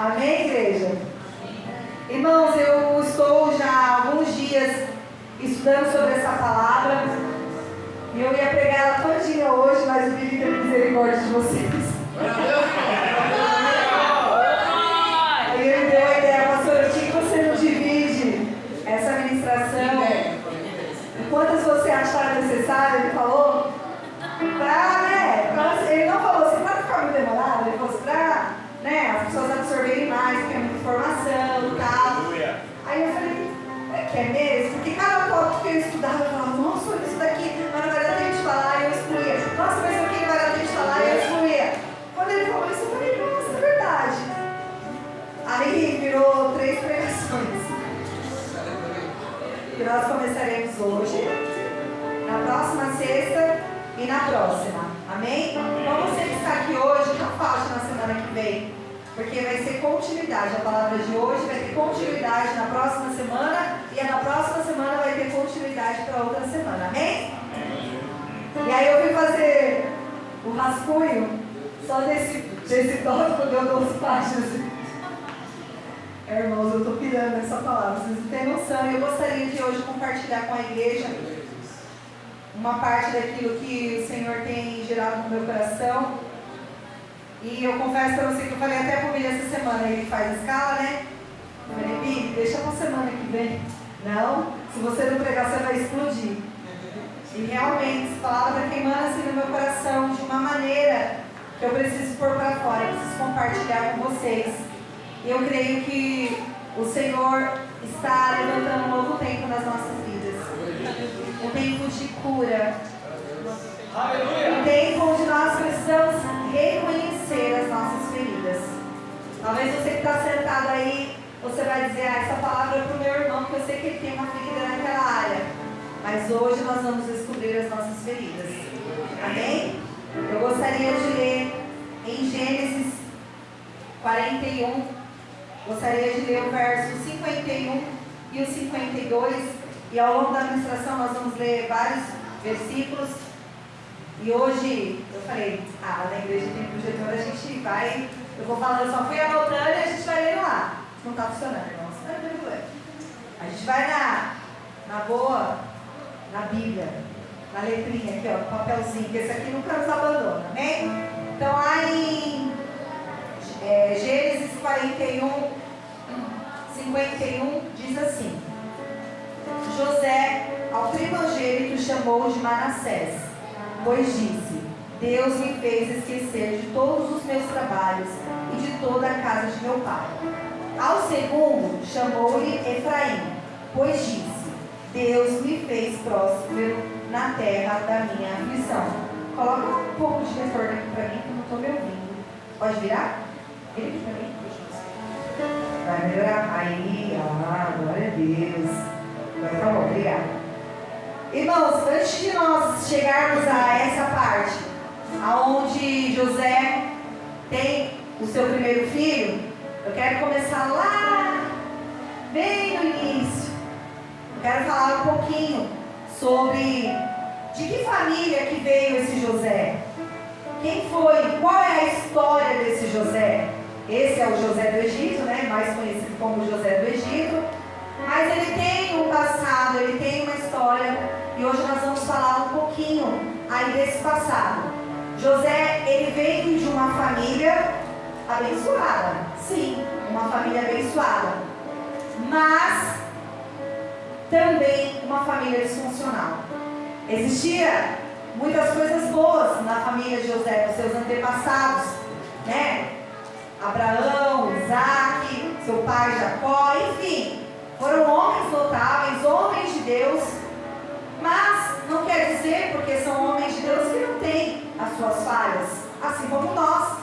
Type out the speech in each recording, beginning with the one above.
Amém, igreja? Irmãos, eu estou já há alguns dias estudando sobre essa palavra e eu ia pregar ela todinha hoje, mas eu pedi a misericórdia de vocês. Aí ele deu a ideia, pastor, por que você não divide essa ministração? Quantas você achar necessário? Ele falou, ele não falou assim, para ficar muito demorado, ele falou assim, as pessoas absorverem mais, porque é muita informação e tal. Aí eu falei, que é mesmo? Porque cada tópico que eu estudava, eu falava, nossa, isso daqui, mas não vai dar tempo de falar, e eu excluía. Nossa, mas isso aqui não vai dar tempo de falar, e eu excluía. Quando ele falou isso, eu falei, nossa, é verdade. Aí virou 3 pregações. Que nós começaremos hoje, na próxima sexta e na próxima. Amém? Então você que está aqui hoje, não falte na semana que vem, porque vai ser continuidade. A palavra de hoje vai ter continuidade na próxima semana e na próxima semana vai ter continuidade para outra semana. Amém? E aí eu fui fazer o rascunho só desse tópico, deu 12 páginas. Irmãos, eu estou pirando nessa palavra, vocês não têm noção. E eu gostaria de hoje compartilhar com a igreja uma parte daquilo que o Senhor tem gerado no meu coração. E eu confesso para você que eu falei até para o Billy essa semana, ele faz escala, né? Eu falei, Billy, deixa para semana que vem. Não, se você não pregar, você vai explodir. E realmente, essa palavra está queimando assim no meu coração de uma maneira que eu preciso pôr para fora, eu preciso compartilhar com vocês. E eu creio que o Senhor está levantando um novo tempo nas nossas vidas. Um tempo de cura. Um tempo onde nós precisamos reconhecer as nossas feridas. Talvez você que está sentado aí, você vai dizer, essa palavra é para o meu irmão, porque eu sei que ele tem uma ferida naquela área. Mas hoje nós vamos descobrir as nossas feridas. Amém? Eu gostaria de ler em Gênesis 41. Gostaria de ler o verso 51 e o 52. E ao longo da administração nós vamos ler vários versículos. E hoje eu falei, na igreja tem projetor, a gente vai, eu vou falando, eu só fui anotando e a gente vai lendo lá. Não está funcionando, irmãos. Não tem problema. A gente vai na boa, na Bíblia, na letrinha aqui, ó, papelzinho, que esse aqui nunca nos abandona, amém? Então lá em Gênesis 41, 51 diz assim: José ao primogênito chamou de Manassés, pois disse, Deus me fez esquecer de todos os meus trabalhos e de toda a casa de meu pai. Ao segundo chamou-lhe Efraim, pois disse, Deus me fez próspero na terra da minha aflição. Coloca um pouco de retorno aqui para mim, que eu não estou me ouvindo. Pode virar? Vira aqui para mim. Vai melhorar. Aí, glória a Deus. Agora tá bom, obrigada. Irmãos, antes de nós chegarmos a essa parte, aonde José tem o seu primeiro filho, eu quero começar lá, bem no início. Eu quero falar um pouquinho sobre de que família que veio esse José. Quem foi? Qual é a história desse José? Esse é o José do Egito, né? Mais conhecido como José do Egito. Mas ele tem um passado, ele tem uma história. E hoje nós vamos falar um pouquinho aí desse passado. José, ele veio de uma família abençoada. Sim, uma família abençoada. Mas também uma família disfuncional. Existia muitas coisas boas na família de José, nos seus antepassados, né? Abraão, Isaac, seu pai Jacó, enfim, foram homens notáveis, homens de Deus, mas não quer dizer, porque são homens de Deus, que não têm as suas falhas, assim como nós.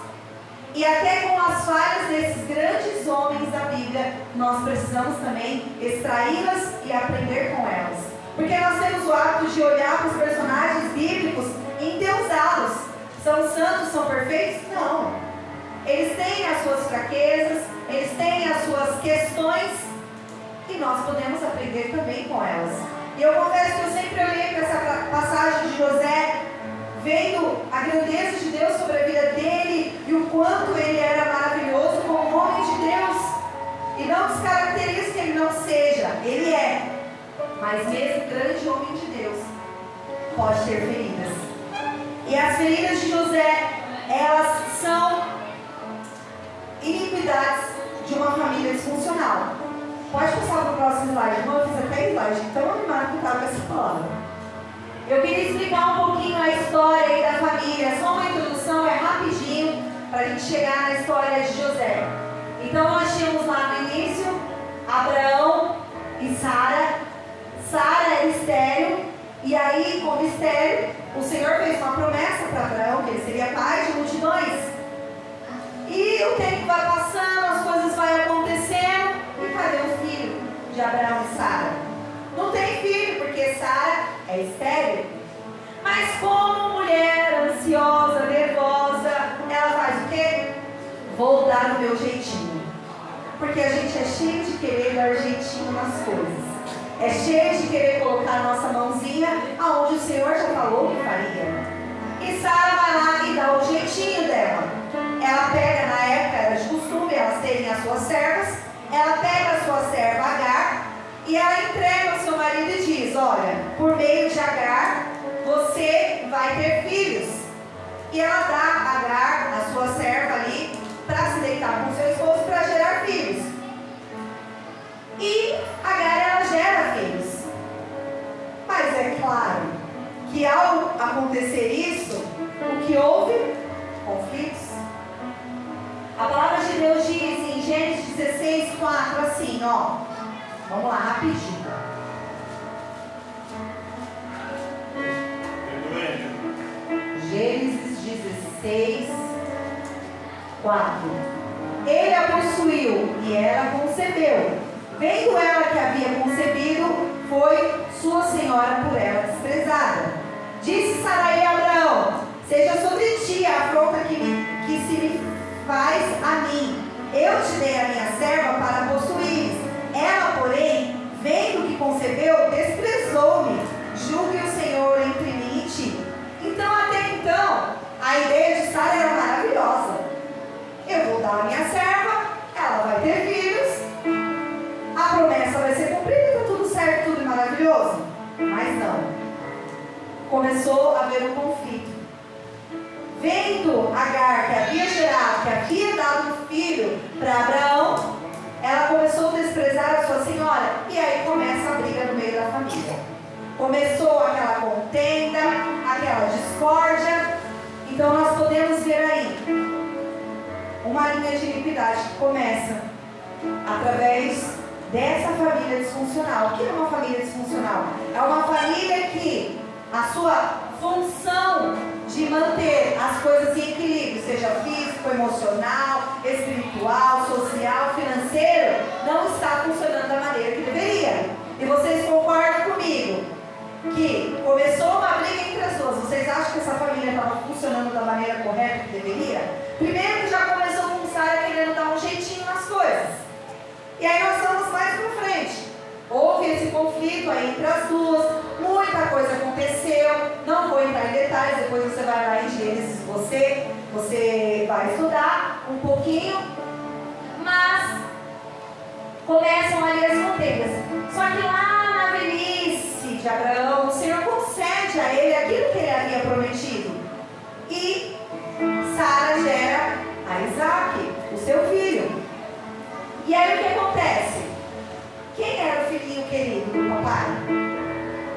E até com as falhas desses grandes homens da Bíblia, nós precisamos também extraí-las e aprender com elas. Porque nós temos o hábito de olhar para os personagens bíblicos e endeusá-los. São santos, são perfeitos? Não. Eles têm as suas fraquezas, eles têm as suas questões e nós podemos aprender também com elas. E eu confesso que eu sempre olhei para essa passagem de José, vendo a grandeza de Deus sobre a vida dele e o quanto ele era maravilhoso como homem de Deus. pode ter feridas. E as feridas de José, elas são iniquidades de uma família disfuncional. Pode passar para o próximo slide. Eu fiz até slide, tão animado que estava com essa palavra. Eu queria explicar um pouquinho a história aí da família. Só uma introdução, é rapidinho, para a gente chegar na história de José. Então nós tínhamos lá no início Abraão e Sara. Sara era estéril, e aí, como estéril, o Senhor fez uma promessa para Abraão que ele seria pai de multidões. E o tempo vai passando, as coisas vão acontecendo, e cadê o filho de Abraão e Sara? Não tem filho, porque Sara é estéril. Mas como mulher ansiosa, nervosa, ela faz o quê? Vou dar o meu jeitinho. Porque a gente é cheio de querer dar jeitinho nas coisas. É cheio de querer colocar a nossa mãozinha aonde o Senhor já falou que faria. E Sara vai lá e dá o jeitinho dela. Ela pega, na época era de costume, elas terem as suas servas. Ela pega a sua serva Agar e ela entrega ao seu marido e diz: olha, por meio de Agar, você vai ter filhos. E ela dá a Agar, a sua serva ali, para se deitar com seu esposo para gerar filhos. E Agar, ela gera filhos. Mas é claro que ao acontecer isso, o que houve? Conflitos. A palavra de Deus diz em Gênesis 16:4 assim, ó. Vamos lá, rapidinho. Gênesis 16:4. Ele a possuiu e ela concebeu. Vendo ela que havia concebido, foi sua senhora por ela desprezada. Disse Sarai a Abraão: seja sobre ti a afronta que se me faz a mim. Eu te dei a minha serva para possuires. Ela, porém, vendo que concebeu, desprezou-me. Julgue o Senhor entre mim e ti. Então, até então, a ideia de Sara era maravilhosa. Eu vou dar a minha serva, ela vai ter filhos, a promessa vai ser cumprida, está tudo certo, tudo maravilhoso. Mas não. Começou a haver um conflito. Vendo Agar, que havia gerado, que havia dado um filho para Abraão, ela começou a desprezar a sua senhora. E aí começa a briga no meio da família. Começou aquela contenda, aquela discórdia. Então nós podemos ver aí uma linha de iniquidade que começa através dessa família disfuncional. O que é uma família disfuncional? É uma família que a sua função de manter as coisas em equilíbrio, seja físico, emocional, espiritual, social, financeiro, não está funcionando da maneira que deveria. E vocês concordam comigo que começou uma briga entre as duas? Vocês acham que essa família estava funcionando da maneira correta que deveria? Primeiro que já começou com Sara querendo dar um jeitinho nas coisas. E aí nós estamos mais para frente. Houve esse conflito aí entre as duas, muita coisa aconteceu, não vou entrar em detalhes, depois você vai lá em Gênesis, você vai estudar um pouquinho, mas começam ali as contendas. Só que lá na velhice de Abraão, o Senhor concede a ele aquilo que ele havia prometido. E Sara gera a Isaac, o seu filho. E aí o que acontece? Quem era o filhinho querido do papai?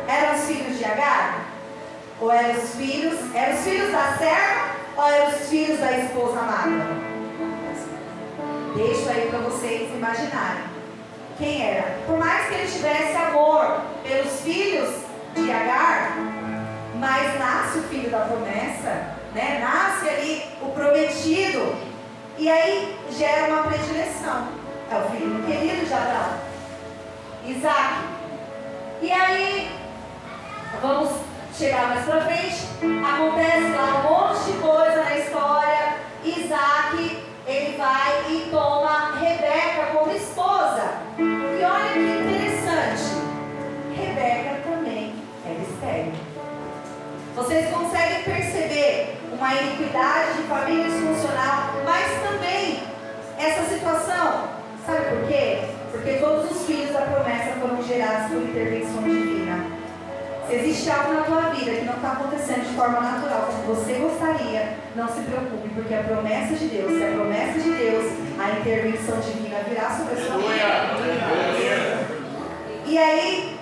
Eram os filhos de Agar? Ou eram os filhos da serva? Ou eram os filhos da esposa amada? Deixo aí para vocês imaginarem. Quem era? Por mais que ele tivesse amor pelos filhos de Agar, mas nasce o filho da promessa, né? Nasce ali o prometido. E aí gera uma predileção. É o filho querido de Abraão, Isaac. E aí, vamos chegar mais pra frente. Acontece lá um monte de coisa na história. Isaac, ele vai e toma Rebeca como esposa. E olha que interessante, Rebeca também era estéril. Vocês conseguem perceber uma iniquidade de família disfuncional, mas também essa situação. Sabe por quê? Porque todos os filhos da promessa foram gerados por intervenção divina. Se existe algo na tua vida que não está acontecendo de forma natural, como você gostaria, não se preocupe, porque a promessa de Deus, se a promessa de Deus, a intervenção divina virá sobre a sua vida. E aí,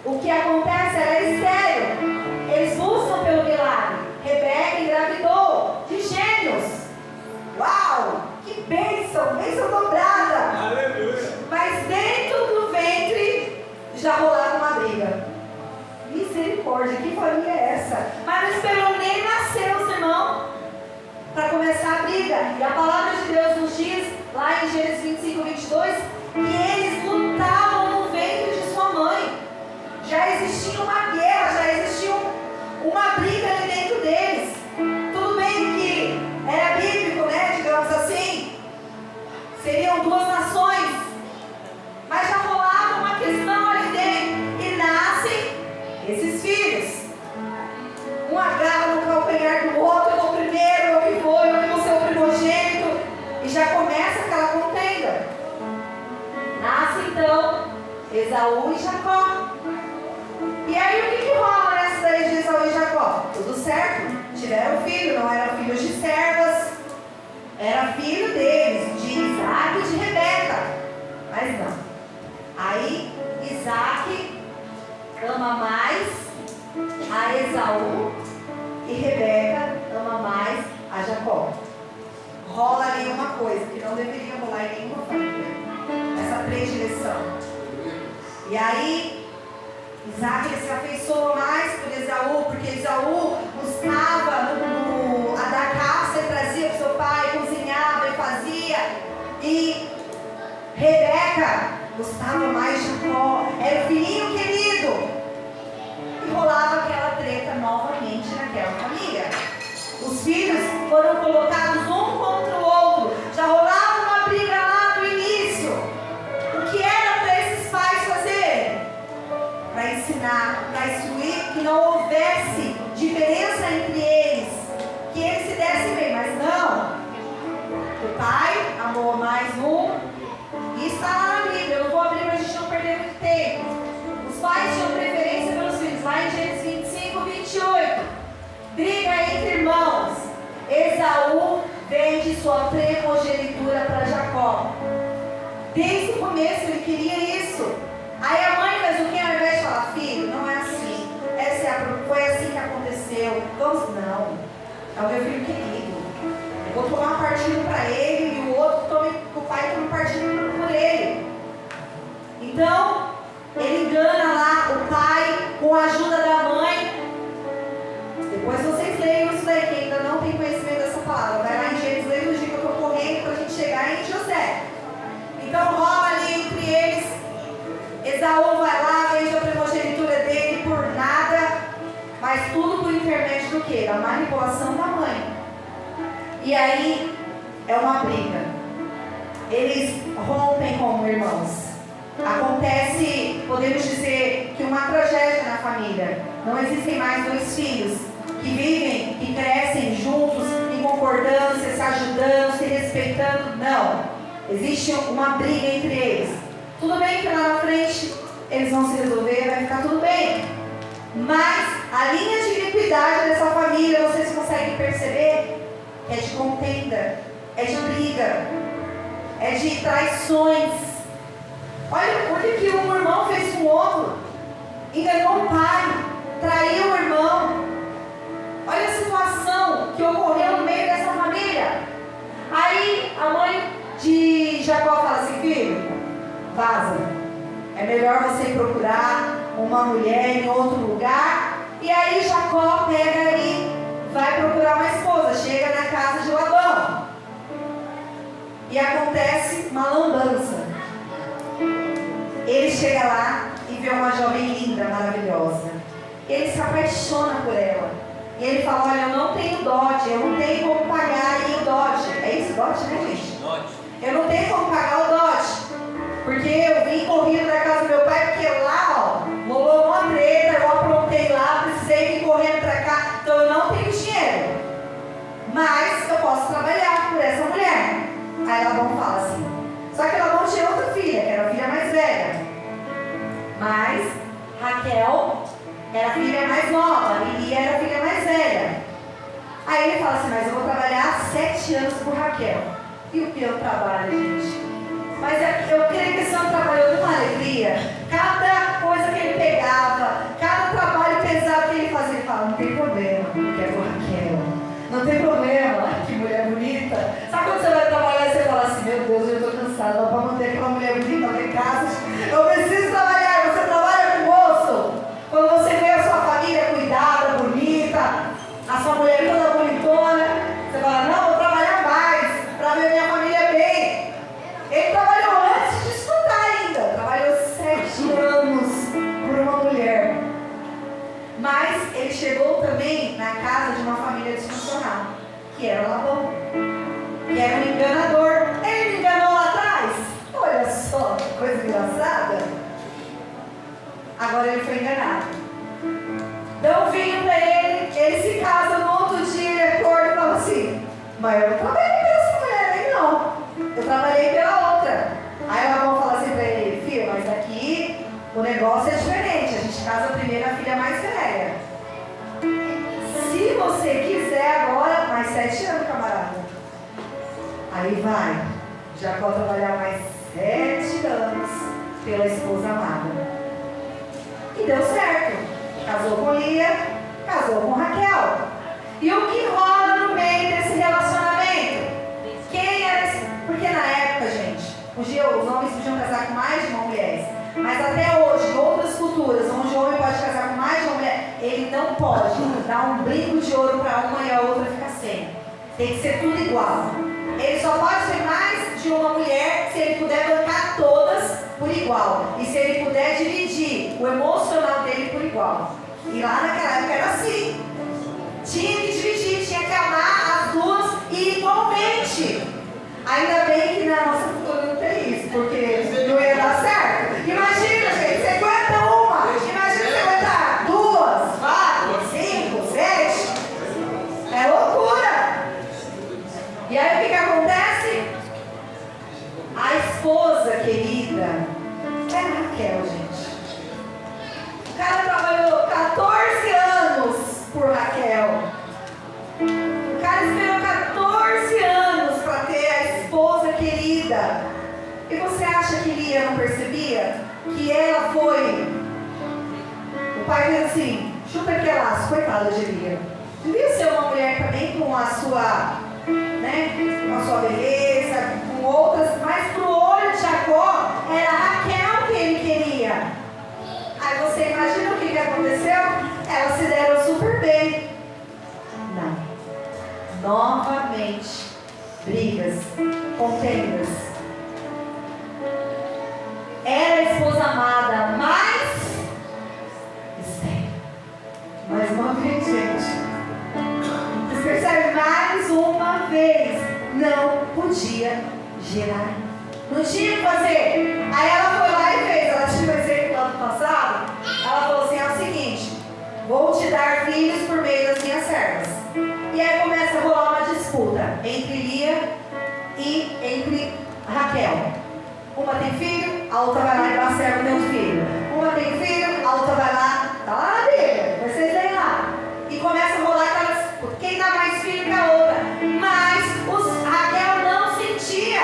o que acontece era estéril. Eles buscam pelo milagre. Rebeca engravidou de gêmeos. Uau! Que bênção! Bênção dobrada! Aleluia! Mas dentro do ventre já rolava uma briga. Misericórdia, que família é essa? Mas não esperou nem nascer os irmãos para começar a briga. E a palavra de Deus nos diz, lá em Gênesis 25, 22, que eles lutavam no ventre de sua mãe. Já existia uma guerra, já existia uma briga ali dentro deles. Tudo bem que era bíblico, né? Digamos assim. Seriam duas nações. Mas já rolava uma questão ali dentro. E nascem esses filhos. Um agarra no calcanhar do outro, eu vou primeiro, eu que vou ser o primogênito. E já começa aquela contenda. Nasce então Esaú e Jacó. E aí o que rola nessa daí de Esaú e Jacó? Tudo certo, tiveram filho, não eram filhos de servas, era filho deles, de Isaac e de Rebeca. Mas não. Aí Isaac ama mais a Esaú e Rebeca ama mais a Jacó. Rola ali uma coisa que não deveria rolar em nenhuma família. Essa predileção. E aí Isaac se afeiçoou mais por Esaú, porque Esaú buscava a da caça e trazia para o seu pai, cozinhava e fazia. E Rebeca gostava mais de Jacó, era o filhinho querido. E rolava aquela treta novamente naquela família. Os filhos foram colocados um contra o outro, já rolava uma briga lá no início. O que era para esses pais fazerem? Para ensinar, para instruir, que não houvesse diferença entre eles, que eles se dessem bem, mas não. O pai amou mais um, e está lá na Bíblia. Eu não vou abrir para a gente não perder muito tempo. Os pais tinham preferência pelos filhos, lá em Gênesis 25, 28. Briga entre irmãos. Esaú vende sua primogenitura para Jacó. Desde o começo ele queria isso. Aí a mãe fez o que? Ao invés de falar, filho, não é assim. Foi assim que aconteceu. Vamos, não. É o meu filho querido. Eu vou tomar um partido para ele e o pai toma um partido por ele. Então, ele engana lá o pai com a ajuda da mãe. Depois vocês leiam isso daí, que ainda não tem conhecimento dessa palavra. Vai lá em Gênesis, leia o dia que eu estou correndo para a gente chegar em José. Então rola ali entre eles. Esaú vai lá, vende a primogenitura dele por nada, mas tudo por intermédio do quê? Da manipulação da mãe. E aí é uma briga. Eles rompem como irmãos. Acontece, podemos dizer, que uma tragédia na família. Não existem mais dois filhos que vivem, que crescem juntos, em concordância, se ajudando, se respeitando. Não. Existe uma briga entre eles. Tudo bem que lá na frente eles vão se resolver, vai ficar tudo bem. Mas a linha de iniquidade dessa família, vocês conseguem perceber? É de contenda, é de briga, é de traições. Olha o que um irmão fez com o outro. Enganou o pai, traiu o irmão. Olha a situação que ocorreu no meio dessa família. Aí a mãe de Jacó fala assim, filho, vaza. É melhor você procurar uma mulher em outro lugar. E aí Jacó pega e vai procurar uma esposa. Chega na casa de Labão. E acontece uma lambança. Ele chega lá e vê uma jovem linda, maravilhosa. Ele se apaixona por ela. E ele fala, olha, eu não tenho dote, eu não tenho como pagar aí o dote. É isso, dote, né, gente? Dote. Eu não tenho como pagar o dote. Porque eu vim correndo da casa do meu pai, porque lá, ó, rolou uma treta, eu aprontei lá, precisei vir correndo pra cá, então eu não tenho dinheiro. Mas eu posso trabalhar por essa mulher. Aí Labão fala assim, só que Labão tinha outra filha, que era a filha mais velha. Mas Raquel mais nova e Lia era a filha mais velha. Aí ele fala assim, mas eu vou trabalhar 7 anos por Raquel. E o peão trabalha, gente. Mas eu creio que esse homem trabalhou com uma alegria. Cada coisa que ele pegava, cada trabalho pesado que ele fazia, ele fala, não tem problema, eu quero Raquel. Não tem problema, que mulher bonita. Sabe quando você vai trabalhar e você fala assim, meu Deus, eu estou cansada, para manter aquela mulher bonita, ter casas, eu preciso trabalhar. Você trabalha com moço. Quando você vê a sua família cuidada, bonita, a sua mulher toda bonitona, você fala, não, vou trabalhar mais, para ver minha família bem. Ele trabalhou antes de estudar ainda, trabalhou 7 anos por uma mulher. Mas ele chegou também na casa de uma família disfuncional, que era Labão, que era um enganador. Ele me enganou lá atrás. Olha só, que coisa engraçada. Agora ele foi enganado. Dão vinho para ele se casa no outro dia, ele acorda e fala assim, mas eu não trabalhei pela essa mulher aí não, eu trabalhei pela outra. Aí o Labão fala assim para ele, filho, mas aqui o negócio é diferente, a gente casa primeiro a filha mais velha. Se você quiser agora, mais 7 anos, camarada. Aí vai, Jacó trabalhar mais 7 anos pela esposa amada. E deu certo. Casou com Lia, casou com Raquel. E o que rola no meio desse relacionamento? Quem era esse? Porque na época, gente, os homens podiam casar com mais de uma mulher. Mas até hoje, em outras culturas, onde o homem pode casar com mais de uma mulher, ele não pode dar um brinco de ouro para uma e a outra ficar sem. Tem que ser tudo igual. Ele só pode ter mais de uma mulher se ele puder bancar todas por igual. E se ele puder dividir o emocional dele por igual. E lá naquela época era assim. Tinha que dividir, tinha que amar as duas igualmente. Ainda bem que na nossa cultura não tem isso, porque não ia dar certo. Imagina, gente, você aguenta uma, imagina você aguentar 2, 4, 5, 7. É loucura. E aí o que acontece? A esposa querida é Raquel, gente. O cara trabalhou 14 anos por Raquel. O cara esperou 14 anos para ter a esposa querida. E você acha que Lia não percebia? Que ela foi... O pai diz assim, chuta aquele laço, coitada de Lia. Devia ser uma mulher também com a sua, né, com a sua beleza, com outras, mas pro olho de Jacó era Raquel que ele queria. Aí você imagina o que aconteceu? Elas se deram super bem. Não. Novamente, brigas, contendas. Era a esposa amada, mas estéril. Mais uma vez, gente. Vocês percebem? Mais uma vez. Não podia gerar. Não tinha o que fazer. Aí ela foi lá e fez. Ela tinha um exemplo lá do passado. Ela falou assim, é o seguinte, vou te dar filhos por meio das minhas servas. E aí começa a rolar uma disputa entre Lia e entre Raquel. Uma tem filho, a outra vai lá e dá a serva tem um filho. Uma tem filho, a outra vai lá, tá lá na Bíblia, vocês leem lá. E começa a rolar aquela disputa. Quem dá mais filho que a outra? Mas Raquel não sentia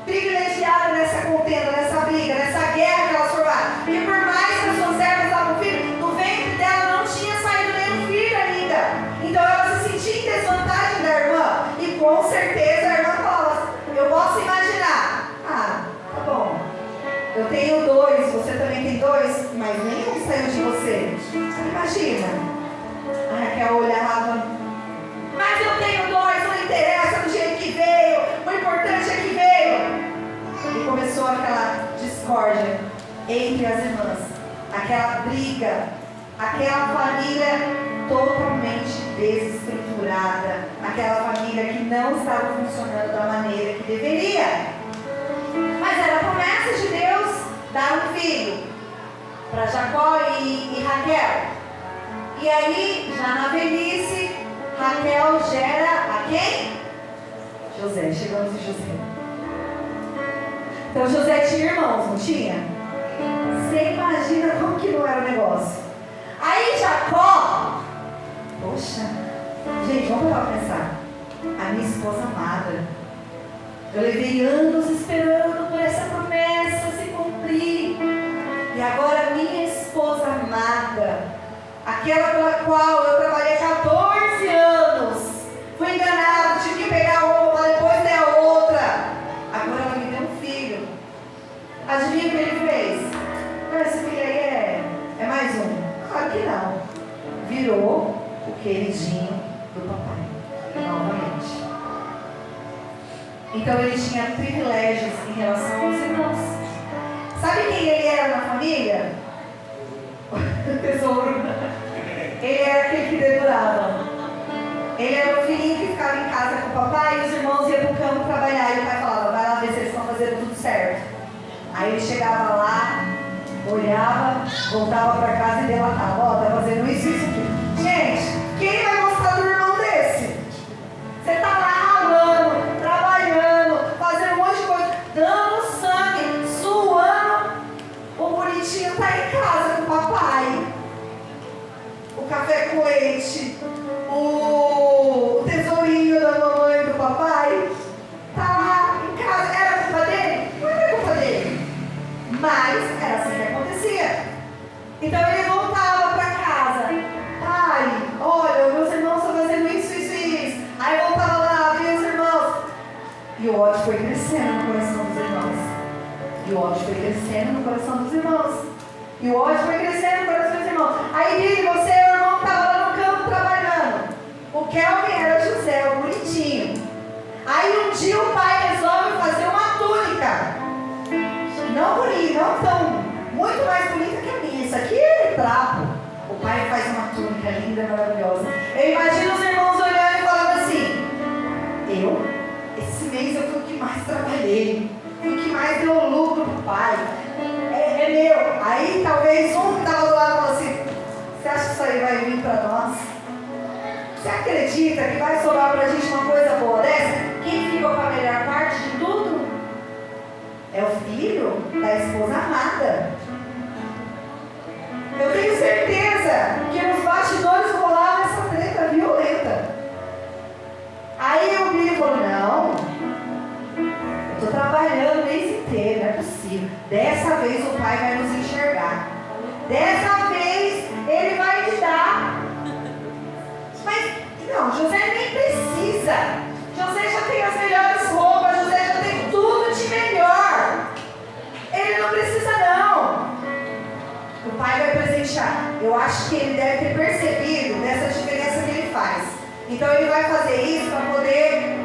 privilegiada nessa contenda, nessa briga, nessa guerra que elas formaram. E por mais que as suas servas davam filho, no ventre dela não tinha saído nenhum filho ainda. Então ela se sentia em desvantagem da irmã. E com certeza a irmã falava, eu posso imaginar, tá bom, eu tenho 2, você também tem 2, mas nenhum saiu de você. Imagina. A Raquel olhava, mas eu tenho 2, não interessa do jeito que veio, o importante é que veio. E começou aquela discórdia entre as irmãs, aquela briga, aquela família totalmente desestruturada, aquela família que não estava funcionando da maneira que deveria. Mas era a promessa de Deus dar um filho para Jacó e Raquel. E aí, já na velhice, Raquel gera a quem? José. Chegamos em José. Então José tinha irmãos, não tinha? Você imagina como que não era o negócio. Aí Jacó, poxa, gente, vamos lá pensar. A minha esposa amada, eu levei anos esperando por essa promessa se cumprir. E agora a minha esposa amada, aquela pela qual eu trabalhei 14 anos, fui enganado, tive que pegar uma para depois ter a outra. Agora ela me deu um filho. Adivinha o que ele fez? Esse filho aí é mais um. Claro que não. Virou o queridinho do papai. Novamente. Então ele tinha privilégios em relação aos irmãos. Sabe quem ele era na família? O tesouro. Ele era aquele que dedurava. Ele era o filhinho que ficava em casa com o papai e os irmãos iam para o campo trabalhar. E o pai falava, vai lá ver se eles estão fazendo tudo certo. Aí ele chegava lá, olhava, voltava para casa e delatava. Ó, tá fazendo isso e isso aqui. Gente, quem vai gostar do irmão desse? Você tá lá ralando, trabalhando, fazendo um monte de coisa, dando sangue, suando. O bonitinho tá em casa com o papai. O café com leite, o tesourinho da mamãe e do papai. Tá lá em casa. Era culpa dele? Não era culpa dele. Mas era assim que acontecia. Então ele voltava para casa. Pai, olha, meus irmãos estão fazendo isso, isso e isso. Aí voltava lá, via os irmãos. E o ódio foi crescendo no coração dos irmãos. E o ódio foi crescendo no coração dos irmãos. E o ódio foi crescendo no coração dos irmãos. Aí Billy, você é o irmão que estava lá no campo trabalhando. O Kelvin era José, o bonitinho. Aí um dia o pai resolve fazer uma túnica. Não bonita, não tão, muito mais bonita que a minha. Isso aqui é trapo. O pai faz uma túnica linda, maravilhosa. Eu imagino os irmãos olhando e falando assim: esse mês eu fui o que mais trabalhei, fui o que mais deu lucro pro pai. É meu. Aí talvez um que estava do lado falou assim: você acha que isso aí vai vir para nós? Você acredita que vai sobrar pra gente uma coisa boa dessa? Quem ficou com a melhor parte de tudo? É o filho da esposa amada. Eu tenho certeza que nos bastidores rolava essa treta violenta. Aí o Billy falou: não, eu estou trabalhando o mês inteiro, não é possível. Dessa vez o pai vai nos enxergar. Dessa vez ele vai te dar. Mas não, José nem precisa. José já tem as melhores roupas, José já tem tudo de melhor. Ele não precisa não. O pai vai presentear. Eu acho que ele deve ter percebido dessa diferença que ele faz. Então ele vai fazer isso para poder.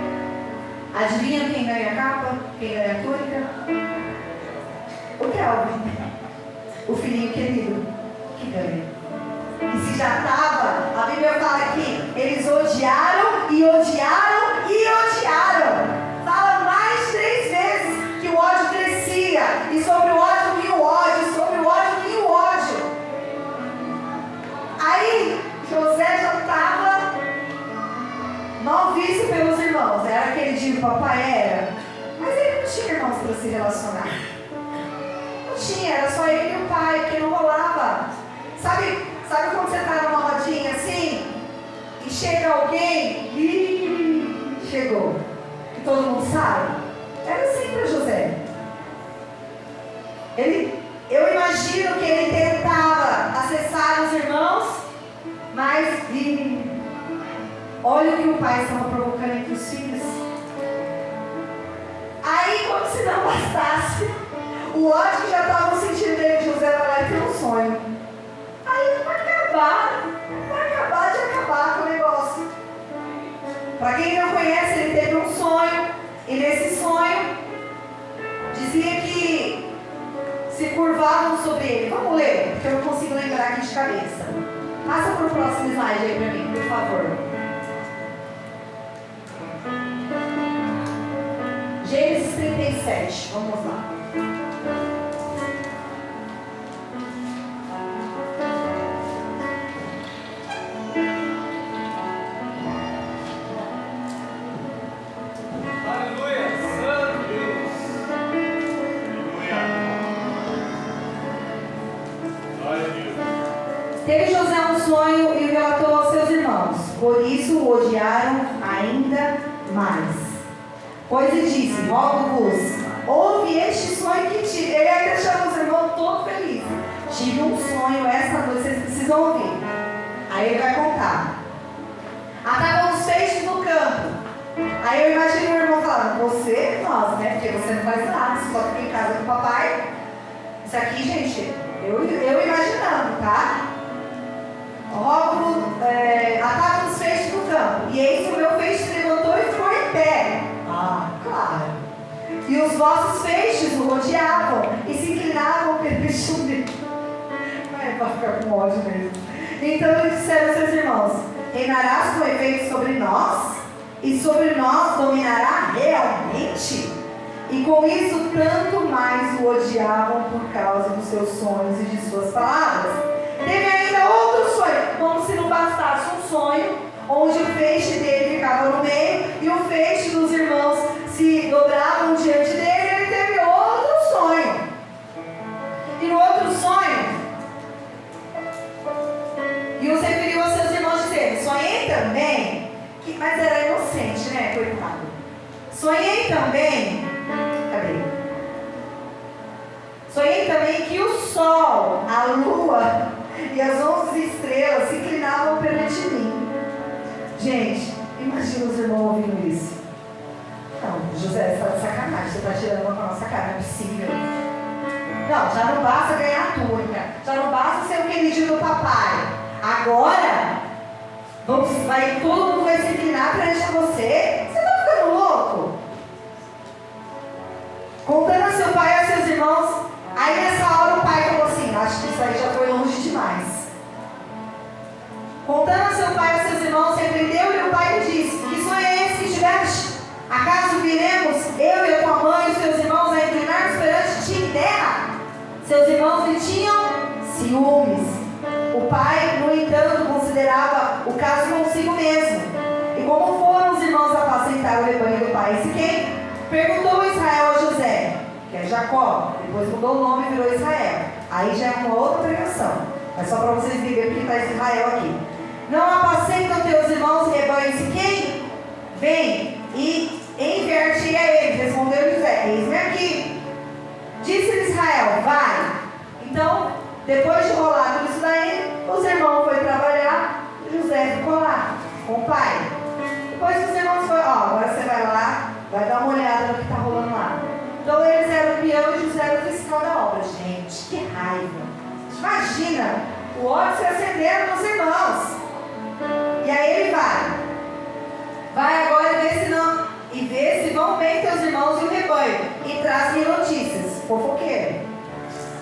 Adivinha quem ganha a capa? Quem ganha a túnica? O Kelvin, o filhinho querido, que ganha. E se já estava, a Bíblia fala que eles odiaram e odiaram e odiaram. Fala mais de 3 vezes que o ódio crescia. E sobre o ódio vinha o ódio, sobre o ódio vinha o ódio. Aí José já estava mal visto pelos irmãos. Era aquele dia que o papai era. Mas ele não tinha irmãos para se relacionar. Não tinha, era só ele e o pai, que não rolava. Sabe quando você está numa rodinha assim, e chega alguém, e chegou, e todo mundo sabe? Era assim para José. Eu imagino que ele tentava acessar os irmãos, mas olha o que o pai estava provocando entre os filhos. Aí, como se não bastasse, o ódio que já estava sentindo dele de José vai lá e tem um sonho. Aí vai acabar de acabar com o negócio. Para quem não conhece, ele teve um sonho, e nesse sonho dizia que se curvavam sobre ele. Vamos ler, porque eu não consigo lembrar aqui de cabeça. Passa para o próximo slide aí para mim, por favor. Gênesis 37, vamos lá. Teve José um sonho e o relatou aos seus irmãos. Por isso o odiaram ainda mais. Pois lhe disse: rogo-vos, ouve este sonho que tive. Ele ainda chama os irmãos todo feliz. Tive um sonho esta noite, vocês precisam ouvir. Aí ele vai contar. Atavam os peixes no campo. Aí eu imagino o irmão falando: você, nós, né? Porque você não faz nada, você só fica em casa com o papai. Isso aqui, gente, eu imaginando, tá? Atavam os peixes no campo. E eis que o meu peixe se levantou e ficou em pé. Ah, claro. E os vossos peixes o rodeavam e se inclinavam perante o meu. É para ficar com ódio mesmo. Então eles disseram aos seus irmãos: reinarás com efeito sobre nós? E sobre nós dominará realmente? E com isso tanto mais o odiavam por causa dos seus sonhos e de suas palavras. Teve ainda outro sonho, como se não bastasse um sonho, onde o feixe dele ficava no meio e o feixe dos irmãos se dobravam diante dele. Ele teve outro sonho. E no outro sonho, e os referiu aos seus irmãos dizendo: sonhei também, mas era inocente, né, coitado. Sonhei também, cadê? Sonhei também que o sol, a lua e as 11 estrelas se inclinavam perante mim. Gente, imagina os irmãos ouvindo isso. Não, José, você está de sacanagem, você está tirando uma com a nossa cara, não é possível. Não, já não basta ganhar a túnica, já não basta ser o queridinho do papai. Agora, todo mundo vai se inclinar perante você? Você está ficando louco? Contando a seu pai e a seus irmãos. Aí nessa hora o pai falou assim: acho que isso aí já foi longe demais. Contando a seu pai e a seus irmãos, repreendeu e o pai lhe disse: que sonho é esse que tiveste? Acaso viremos, eu e a tua mãe e os teus irmãos, a inclinar-nos perante ti em terra? Seus irmãos lhe tinham ciúmes. O pai, no entanto, considerava o caso consigo mesmo. E como foram os irmãos apacentar o rebanho do pai em Siquém, perguntou Israel a José, que é Jacó, depois mudou o nome e virou Israel. Aí já é uma outra pregação, mas só para vocês entenderem porque está Israel aqui. Não apacentam teus irmãos e rebanho em Siquém? Vem e enviar-te a eles. Respondeu José: eis-me aqui. Disse-lhe Israel: vai. Então, depois de rolar tudo isso daí, os irmãos foram trabalhar e José ficou lá com o pai. Depois os irmãos foram: agora você vai lá, vai dar uma olhada no que está rolando lá. Então eles eram o peão e José era o fiscal da obra. Gente, que raiva! Imagina o ódio se acendendo nos irmãos. E aí ele vai agora e vê se vão bem teus irmãos e o rebanho, e traz-me notícias. Fofoqueiro.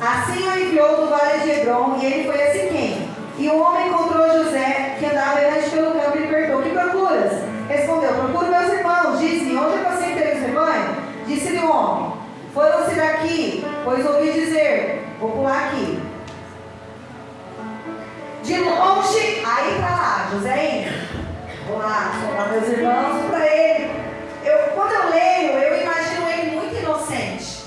Assim o enviou do vale de Hebron, e ele foi a Siquém. E o homem encontrou José, que andava errante pelo campo, e lhe perguntou: que procuras? Respondeu: procuro meus irmãos. Disse-me: onde apacentei os rebanhos? Disse-lhe o homem: foram-se daqui, pois ouvi dizer. Vou pular aqui. De longe, aí para lá, José indo. Vou lá, chamar meus irmãos para ele. Quando eu leio, eu imagino ele muito inocente.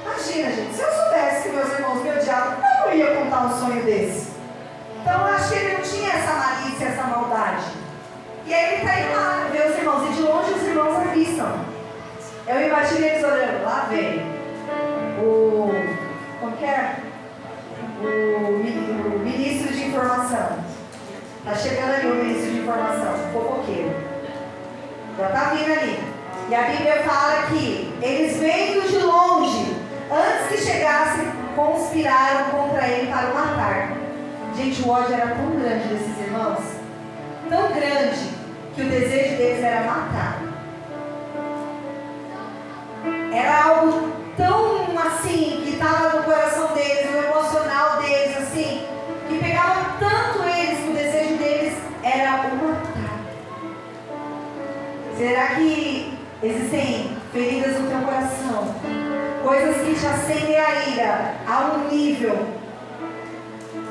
Imagina, gente, se eu soubesse que meus irmãos me odiavam, eu não ia contar um sonho desse. Então eu acho que ele não tinha essa malícia, essa maldade. E aí ele está indo lá, vê os irmãos, e de longe os irmãos avistam. Eu imagino eles olhando: lá vem como que é? O ministro de informação. Está chegando ali o ministro de informação, o fofoqueiro. Já está vindo ali. E a Bíblia fala que eles vendo de longe, antes que chegassem, conspiraram contra ele para o matar. Gente, o ódio era tão grande desses irmãos, tão grande, que o desejo deles era matar. Era algo tão assim, que estava no coração deles, no emocional deles, assim, que pegava tanto eles que o desejo deles era o matar. Será que existem feridas no teu coração? Coisas que te acendem a ira a um nível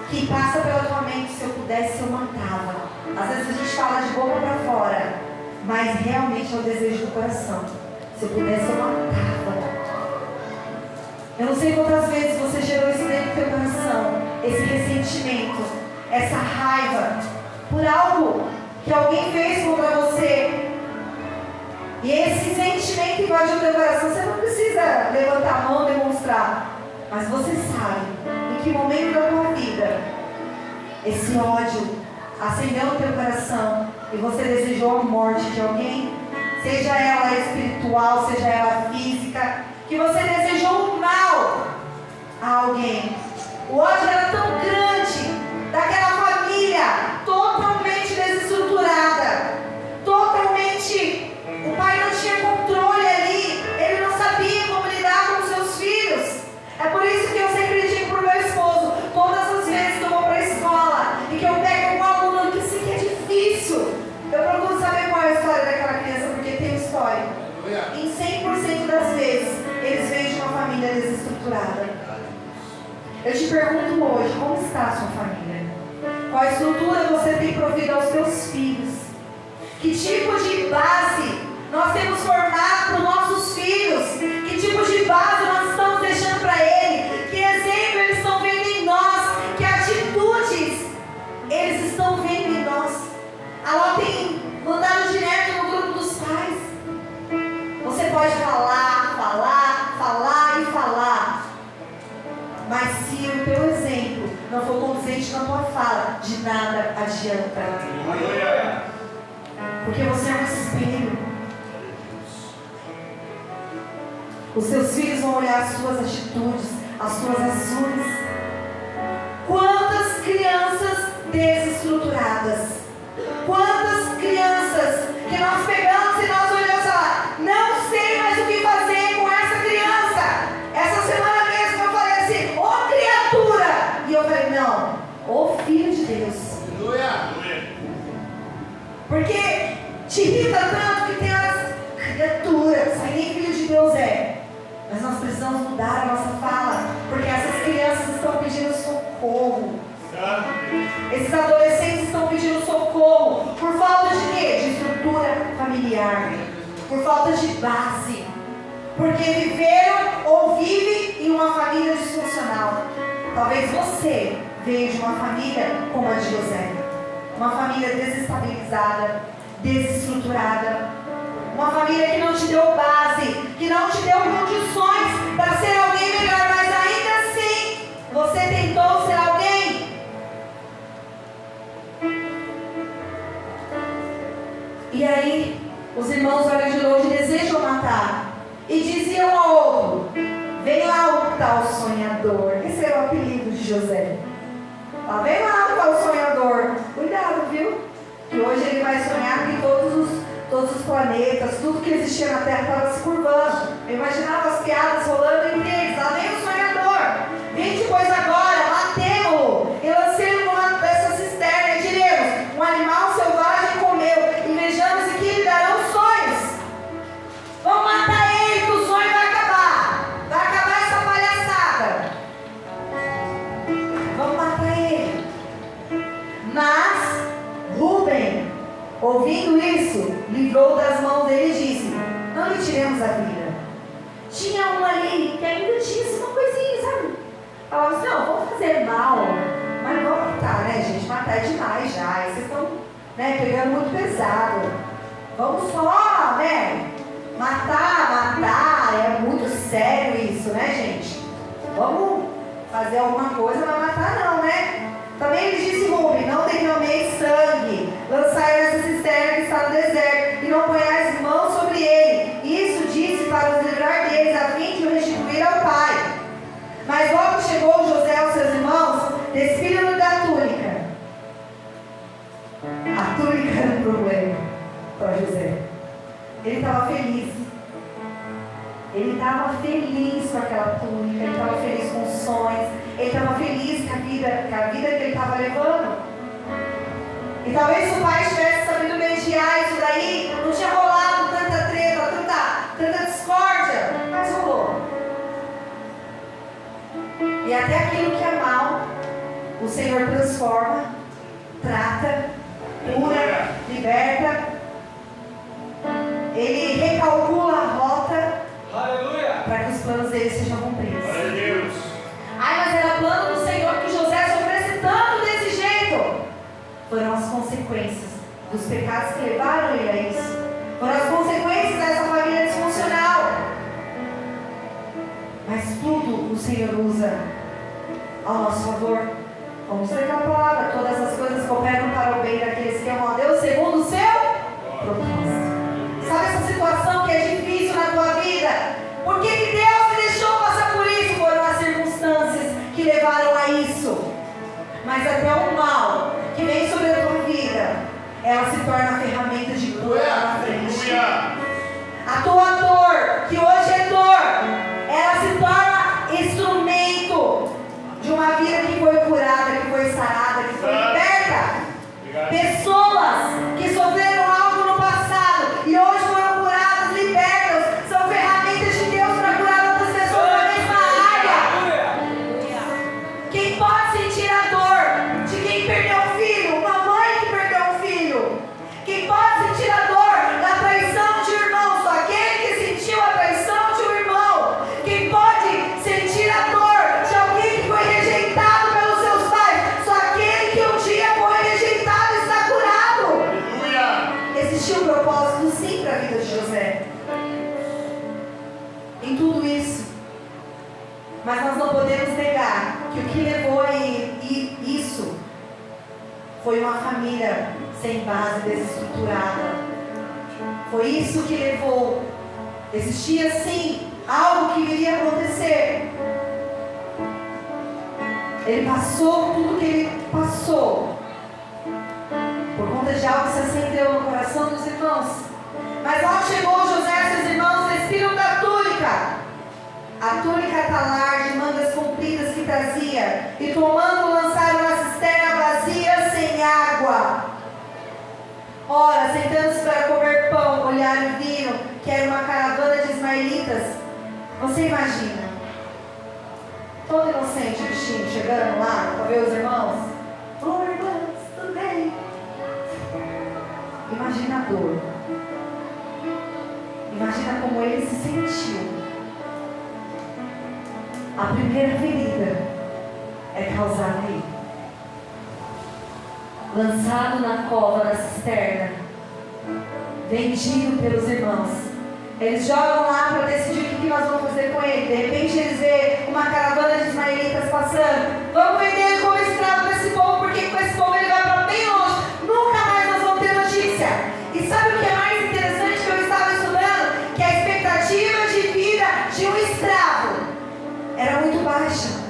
que passa pela tua mente: se eu pudesse, eu matava. Às vezes a gente fala de boca para fora, mas realmente é o desejo do coração: se eu pudesse, eu matava. Eu não sei quantas vezes você gerou isso dentro do teu coração, esse ressentimento, essa raiva por algo que alguém fez contra você, e esse sentimento invade o teu coração, você não precisa levantar a mão e demonstrar, mas você sabe em que momento da tua vida esse ódio acendeu no teu coração e você desejou a morte de alguém, seja ela espiritual, seja ela física, que você desejou o mal a alguém. O ódio era tão grande daquela família totalmente desestruturada, totalmente, o pai não tinha controle ali, ele não sabia como lidar com os seus filhos. É por isso que eu sempre digo pro meu esposo, todas as vezes que eu vou para a escola e que eu pego um aluno que sim que é difícil, eu procuro saber qual é a história daquela criança, porque tem história. Em 100% das vezes, eles vêm de uma família desestruturada. Eu te pergunto hoje, como está a sua família? Qual estrutura você tem provido aos seus filhos? Que tipo de base nós temos formado para os nossos filhos? Que tipo de base nós estamos deixando para eles? Que exemplo eles estão vendo em nós? Que atitudes eles estão vendo em nós? A Ló tem mandado direto no grupo dos pais. Você pode falar, falar e falar, mas se o teu exemplo não for condizente na tua fala, de nada adianta. Porque você é um espelho. Os seus filhos vão olhar as suas atitudes, as suas ações. Quantas crianças desestruturadas, quantas crianças que nós pegamos e nós olhamos e falamos, não sei mais o que fazer com essa criança. Essa semana mesmo eu falei assim, ô criatura, e eu falei, não, ô filho de Deus. Porque te irrita tanto que tem as criaturas, aí nem filho de Deus é. Mas nós precisamos mudar a nossa fala, porque essas crianças estão pedindo socorro. Esses adolescentes estão pedindo socorro por falta de quê? De estrutura familiar, por falta de base, porque viveram ou vivem em uma família disfuncional. Talvez você veio de uma família como a de José, uma família desestabilizada, desestruturada, uma família que não te deu base, que não te deu condições para ser alguém melhor, mas ainda assim você tentou ser alguém. E aí os irmãos olham de longe e desejam matar, e diziam ao outro, vem lá o tal sonhador. Esse era o apelido de José. Vem lá o tal sonhador. Cuidado, viu? Que hoje ele vai sonhar que todos os planetas, tudo que existia na Terra estava se curvando. Eu imaginava as piadas rolando entre eles. Lá vem o sonhador. Vem depois agora, matemos-lo e lancemos numa dessa cisterna e diremos, um animal selvagem comeu, e vejamos em que lhe darão sonhos. Vamos matar ele, que o sonho vai acabar. Vai acabar essa palhaçada. Vamos matar ele. Mas Rúben, ouvindo isso, livrou das mãos dele e disse, não lhe tiremos a vida. Tinha um ali que ainda tinha uma coisinha, sabe? Falava assim, não, vamos fazer mal, mas não vamos matar, né, gente? Matar é demais já. E vocês estão, né, pegando muito pesado. Vamos só, né? Matar, é muito sério isso, né, gente? Vamos fazer alguma coisa, mas matar não, né? Também ele disse, Rúben, não derrameis sangue, lançai nessa cisterna que está no deserto, e não ponhais mãos sobre ele. Isso disse para os livrar deles, a fim de o restituir ao pai. Mas logo chegou José aos seus irmãos, despiram-no da túnica. A túnica era um problema para José. Ele estava feliz. Ele estava feliz com aquela túnica, ele estava feliz com os sonhos, ele estava feliz com a vida que ele estava levando. E talvez se o pai tivesse sabido mediar isso daí, não tinha rolado tanta treta, tanta discórdia, mas rolou. E até aquilo que é mal, o Senhor transforma, trata, cura, liberta. Ele recalcula a rota. Aleluia! Para que os planos dele sejam cumpridos. Ai, mas era plano do Senhor que José pecados que levaram ele a isso. Foram as consequências dessa família disfuncional. Mas tudo o Senhor usa ao nosso favor. Vamos ler a palavra. Todas as coisas cooperam para o bem daqueles que amam a Deus segundo o seu propósito. Sabe essa situação que é difícil na tua vida? Por que Deus te deixou passar por isso? Foram as circunstâncias que levaram a isso. Mas até o mal que vem sobre a tua vida, ela se torna ferramenta de cura lá na frente. A tua dor, que hoje é dor, ela se torna instrumento de uma vida que foi curada, que foi sarada, que foi liberta. Pessoas que sofreram algo no passado e hoje foram curadas, libertas, são ferramentas de Deus para curar outras pessoas na mesma área. Quem pode sentir a dor de quem perdeu um filho, uma mãe que perdeu um filho? Quem pode sentir a dor da traição de um irmão? Só aquele que sentiu a traição de um irmão. Quem pode sentir a dor de alguém que foi rejeitado pelos seus pais? Só aquele que um dia foi rejeitado e está curado. Existiu um propósito sim para a vida de José em tudo isso. Mas nós não podemos negar que o que levou a isso foi uma família sem base, desestruturada. Foi isso que levou. Existia sim algo que iria acontecer. Ele passou tudo que ele passou por conta de algo que se acendeu no coração dos irmãos. Mas lá chegou José e seus irmãos, despiram da túnica, a túnica talar de mangas compridas que trazia, e tomando lançaram na cisterna vazia sem água. Ora, sentando-se para comer pão, olharam e viram que era uma caravana de ismaelitas. Você imagina, todo inocente o bichinho chegando lá para ver os irmãos. Oi, irmãos, tudo bem? Imagina a dor. Imagina como ele se sentiu. A primeira ferida é causada aí. Lançado na cova da cisterna, vendido pelos irmãos. Eles jogam lá para decidir o que nós vamos fazer com ele. De repente eles veem uma caravana de ismaelitas passando. Vamos vender ele como escravo para esse povo, porque com esse povo ele vai para bem longe. Nunca mais nós vamos ter notícia. E sabe o que é mais interessante que eu estava estudando? Que a expectativa de vida de um escravo era muito baixa.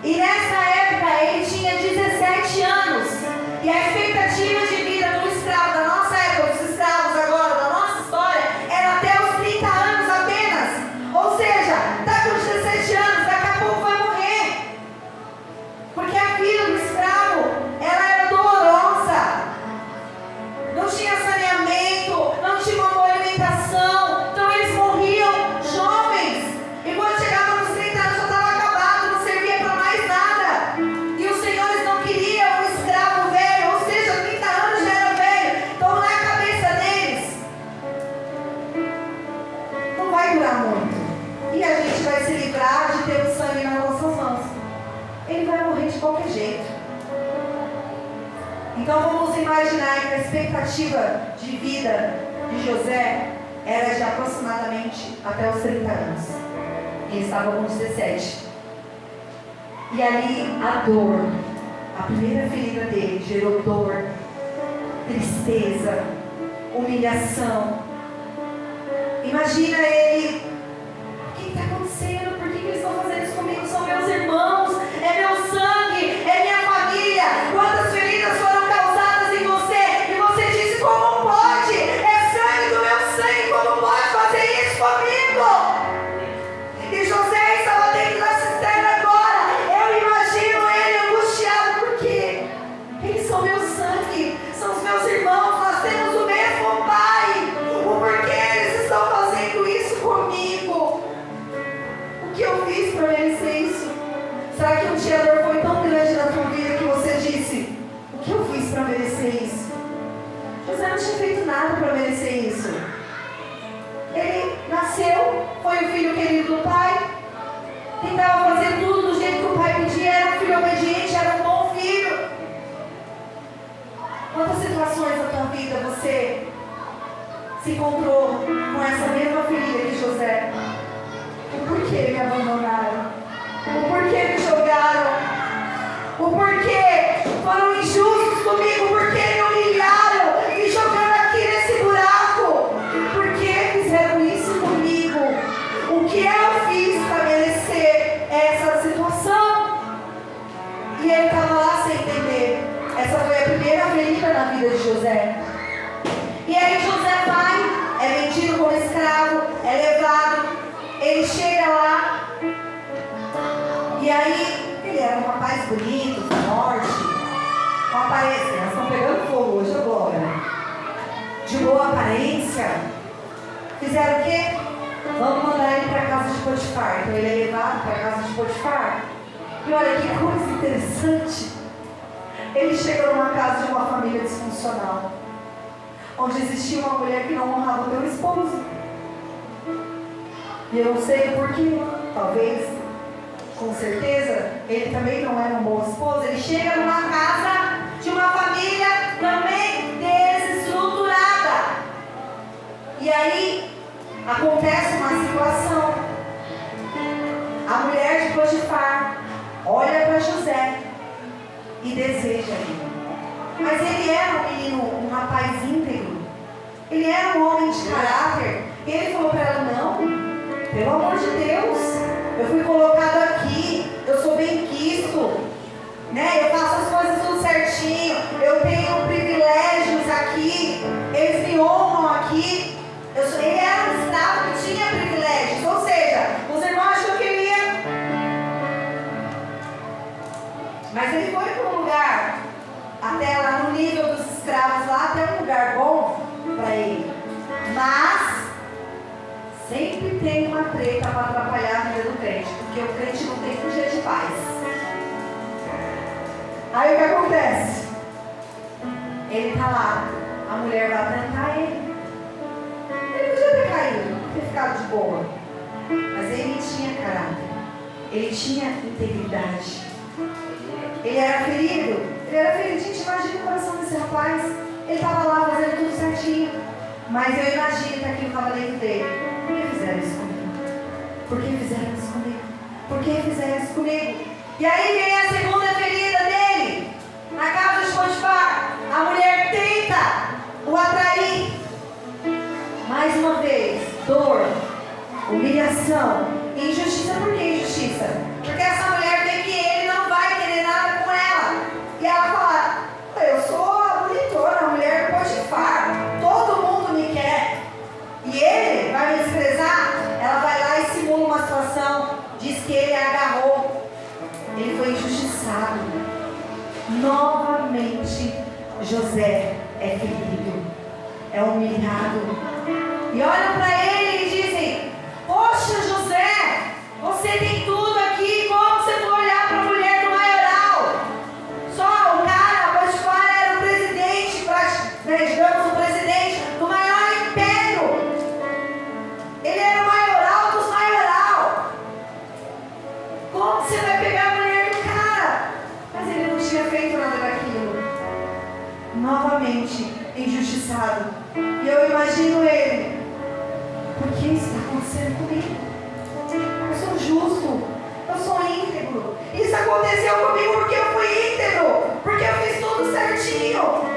E nessa época ele tinha 17 anos. E a expectativa de vida do escravo da nossa época, dos escravos agora, da nossa história, era até os 30 anos apenas. Ou seja, está com 17 anos, daqui a pouco vai morrer. Porque a vida do escravo, ela era dolorosa. Não tinha saneamento, não tinha uma boa alimentação. Então eles morriam jovens. E quando chegavam nos 30 anos já estava acabado, não servia para mais nada. E os senhores não queriam um escravo velho, ou seja, 30 anos já era velho. Então na cabeça deles, não vai durar muito. E a gente vai se livrar de ter o sangue nas nossas mãos. Ele vai morrer de qualquer jeito. Então vamos imaginar que a expectativa de vida de José era de aproximadamente até os 30 anos. Ele estava com 17. E ali a dor, a primeira ferida dele gerou dor, tristeza, humilhação. Imagina ele, o que está acontecendo? Por que eles estão fazendo isso comigo? São meus irmãos, é meu sangue, é minha família. Quantas feridas foram causadas em você? E você disse, como pode? É sangue do meu sangue, como pode fazer isso comigo? E José estava dentro da cisterna agora. Eu imagino ele angustiado, porque eles são meu sangue, são os meus irmãos, nós temos o mesmo pai. O porquê eles estão fazendo isso comigo? O que eu fiz para merecer isso? Será que um dia a dor foi tão grande na tua vida que você disse, o que eu fiz para merecer isso? José não tinha feito nada para merecer isso. Ele nasceu, foi o filho querido do pai, tentava fazer tudo do jeito que o pai pedia, era um filho obediente, era um bom filho. Quantas situações da tua vida você se encontrou com essa mesma ferida que José? O porquê me abandonaram? O porquê me jogaram? O porquê foram injustos comigo? O porquê me humilharam, me jogando aqui nesse buraco? Por que fizeram isso comigo? O que eu fiz para merecer essa situação? E ele estava lá sem entender. Essa foi a primeira ferida na vida de José. E aí José vai, é vendido como escravo, é levado, ele chega lá, e aí ele era um rapaz bonito, forte, com aparência, nós estamos pegando fogo hoje agora, de boa aparência. Fizeram o quê? Vamos mandar ele para a casa de Potifar. Então ele é levado para a casa de Potifar. E olha que coisa interessante. Ele chega numa casa de uma família disfuncional, onde existia uma mulher que não honrava o seu esposo. E eu não sei porquê, talvez, com certeza, ele também não era um bom esposo. Ele chega numa casa de uma família também desestruturada. E aí, acontece uma situação. A mulher de Potifar olha para José e deseja ele. Mas ele era um menino, um rapaz íntegro. Ele era um homem de caráter. E ele falou para ela: não, pelo amor de Deus, eu fui colocado aqui, eu sou bem quisto, né? Eu faço as coisas tudo certinho, eu tenho privilégios aqui, eles me honram aqui. Ele era um escravo que tinha privilégios, ou seja, os irmãos acham que ele ia. Mas ele foi para um lugar, até lá no nível dos escravos, lá até um lugar bom para ele. Mas sempre tem uma treta para atrapalhar a vida do crente, porque o crente não tem um dia de paz. Aí o que acontece? Ele está lá, a mulher vai tentar ele. Ele podia ter caído, ter ficado de boa, mas ele tinha caráter, ele tinha integridade. Ele era ferido. Gente, imagina o coração desse rapaz. Ele estava lá fazendo tudo certinho, mas eu imagino que aquilo estava dentro dele. Por que fizeram isso comigo? Por que fizeram isso comigo? Por que fizeram isso comigo? E aí vem a segunda ferida dele. Na casa de Potifar, a mulher tenta o atrair. Mais uma vez, dor, humilhação, injustiça. Por que injustiça? Porque essa mulher vê que ele não vai querer nada com ela. E ela fala: eu sou a bonitona, a mulher do Potifar, todo mundo me quer. E ele vai me desprezar? Ela vai lá e simula uma situação, diz que ele agarrou. Ele foi injustiçado. Novamente, José é ferido, é humilhado. E olham para ele e dizem: poxa, José, você tem tudo aqui, como você for olhar para a mulher do maioral? Só o cara, Potifar, era o presidente, digamos, o presidente do maior império. Ele era o maioral dos maioral. Como você vai pegar a mulher do cara? Mas ele não tinha feito nada daquilo. Novamente, injustiçado. E eu imagino ele: por que isso está acontecendo comigo? Eu sou justo, eu sou íntegro. Isso aconteceu comigo porque eu fui íntegro, porque eu fiz tudo certinho.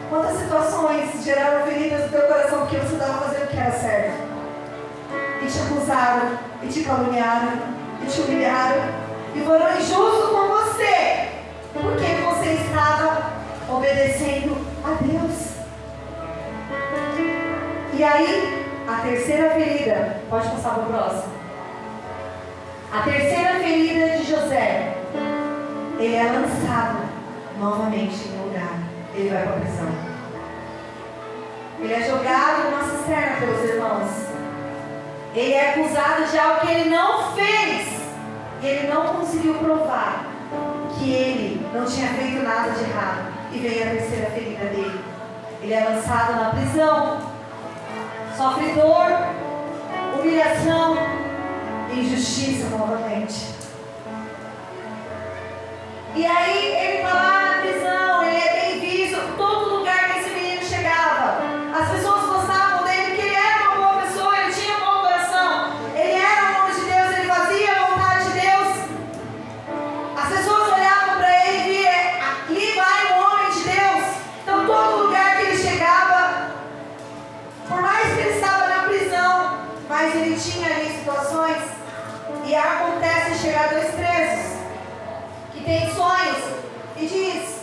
Quantas situações geraram feridas no teu coração porque você estava fazendo o que era certo? E te acusaram, e te caluniaram, e te humilharam, e foram injustos com você, porque você estava obedecendo a Deus. E aí, a terceira ferida, pode passar para o próximo. A terceira ferida de José, ele é lançado novamente em um lugar. Ele vai para a prisão. Ele é jogado numa cisterna pelos irmãos. Ele é acusado de algo que ele não fez. E ele não conseguiu provar que ele não tinha feito nada de errado. E veio a terceira ferida dele. Ele é lançado na prisão. Sofre dor, humilhação e injustiça novamente. E aí ele está lá na prisão, ele é bem visto E acontece chegar dois presos que têm sonhos e diz: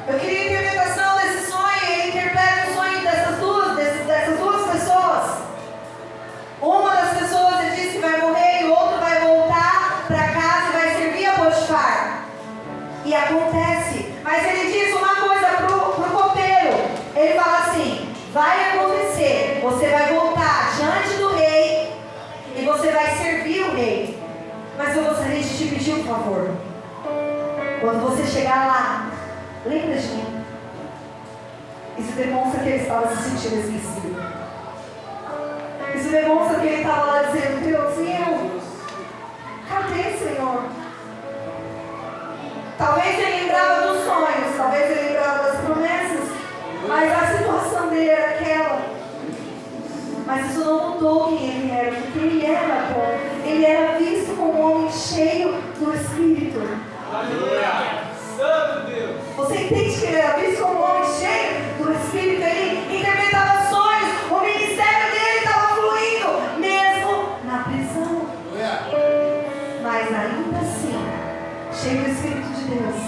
eu queria a interpretação desse sonho. E ele interpreta o sonho dessas duas pessoas. Uma das pessoas ele diz que vai morrer e o outro vai voltar para casa e vai servir a Potifar. E acontece. Mas ele diz uma coisa pro copeiro. Ele fala assim: vai acontecer, você vai voltar diante do rei e você vai servir o rei. Mas eu gostaria de te pedir um favor. Quando você chegar lá, lembra de mim. Isso demonstra que ele estava se sentindo esquecido. Isso demonstra que ele estava lá dizendo: Deusinho, cadê, Senhor? Talvez ele lembrava dos sonhos, talvez ele lembrava das promessas, mas a situação dele era aquela. Mas isso não mudou quem ele era, porque ele era bom. Ele era visto como um homem cheio do Espírito. Aleluia! Santo Deus! Você entende que ele era visto como um homem cheio do Espírito? Ele interpretava sonhos, o ministério dele estava fluindo, mesmo na prisão. Mas ainda assim, cheio do Espírito de Deus,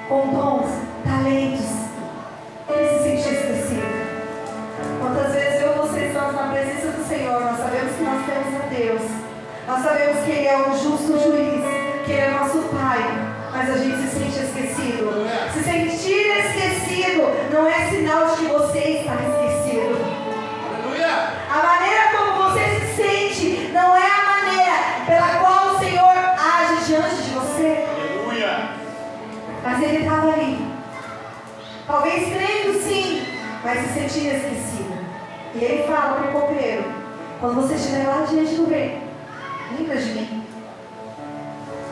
com dons, talentos, ele se sentia esquecido. Quantas vezes eu e você estamos na presença do Senhor, nós sabemos que nós temos a Deus, nós sabemos que Ele é um justo juiz, que Ele é nosso Pai, mas a gente se sente esquecido. Se sentir esquecido não é sinal de que você está esquecido. A maneira como você se sente não é a maneira pela qual o Senhor age diante de você. Mas ele estava ali, talvez crendo sim, mas se sentia esquecido. E ele fala para o copeiro: quando você estiver lá diante do rei, lembra de mim.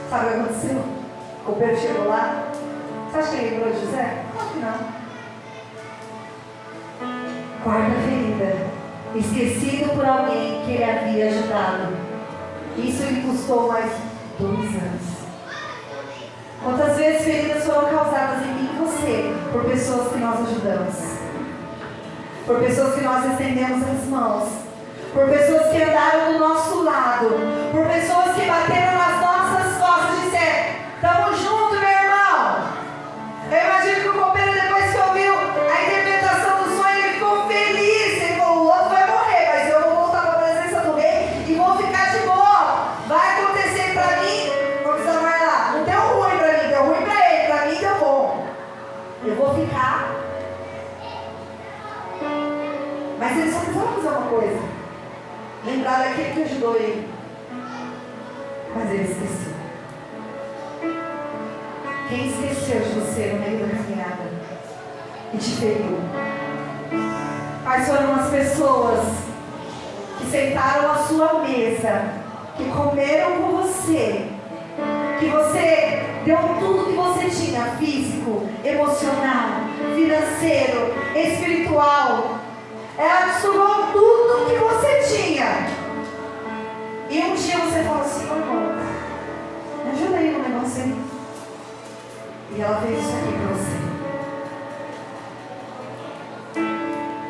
Sabe o que aconteceu? O copeiro chegou lá. Você acha que ele lembrou de José? Claro que não. Quarta ferida: esquecido por alguém que ele havia ajudado. Isso lhe custou mais 2 anos. Quantas vezes feridas foram causadas em mim e você por pessoas que nós ajudamos, por pessoas que nós estendemos as mãos, por pessoas que andaram do nosso lado, por pessoas que bateram nas nossas costas e disseram: tamo junto, meu irmão. Eu imagino que o copeiro, depois que ouviu a interpretação do sonho, ele ficou feliz. Ele falou: o outro vai morrer, mas eu vou voltar para a presença do rei e vou ficar de boa. Vai acontecer para mim, vou precisar mais lá. Não deu ruim para mim, deu ruim para ele, para mim deu bom. Eu vou ficar. Mas ele só precisava fazer uma coisa: lembrar daquele que ajudou ele. Mas ele esqueceu. Quem esqueceu de você no meio da caminhada e te feriu? Quais foram as pessoas que sentaram à sua mesa, que comeram com você, que você deu tudo que você tinha, físico, emocional, financeiro, espiritual? Ela sugou tudo que você tinha. E um dia você falou assim: irmão, me ajuda aí no negócio aí. E ela fez isso aqui para você.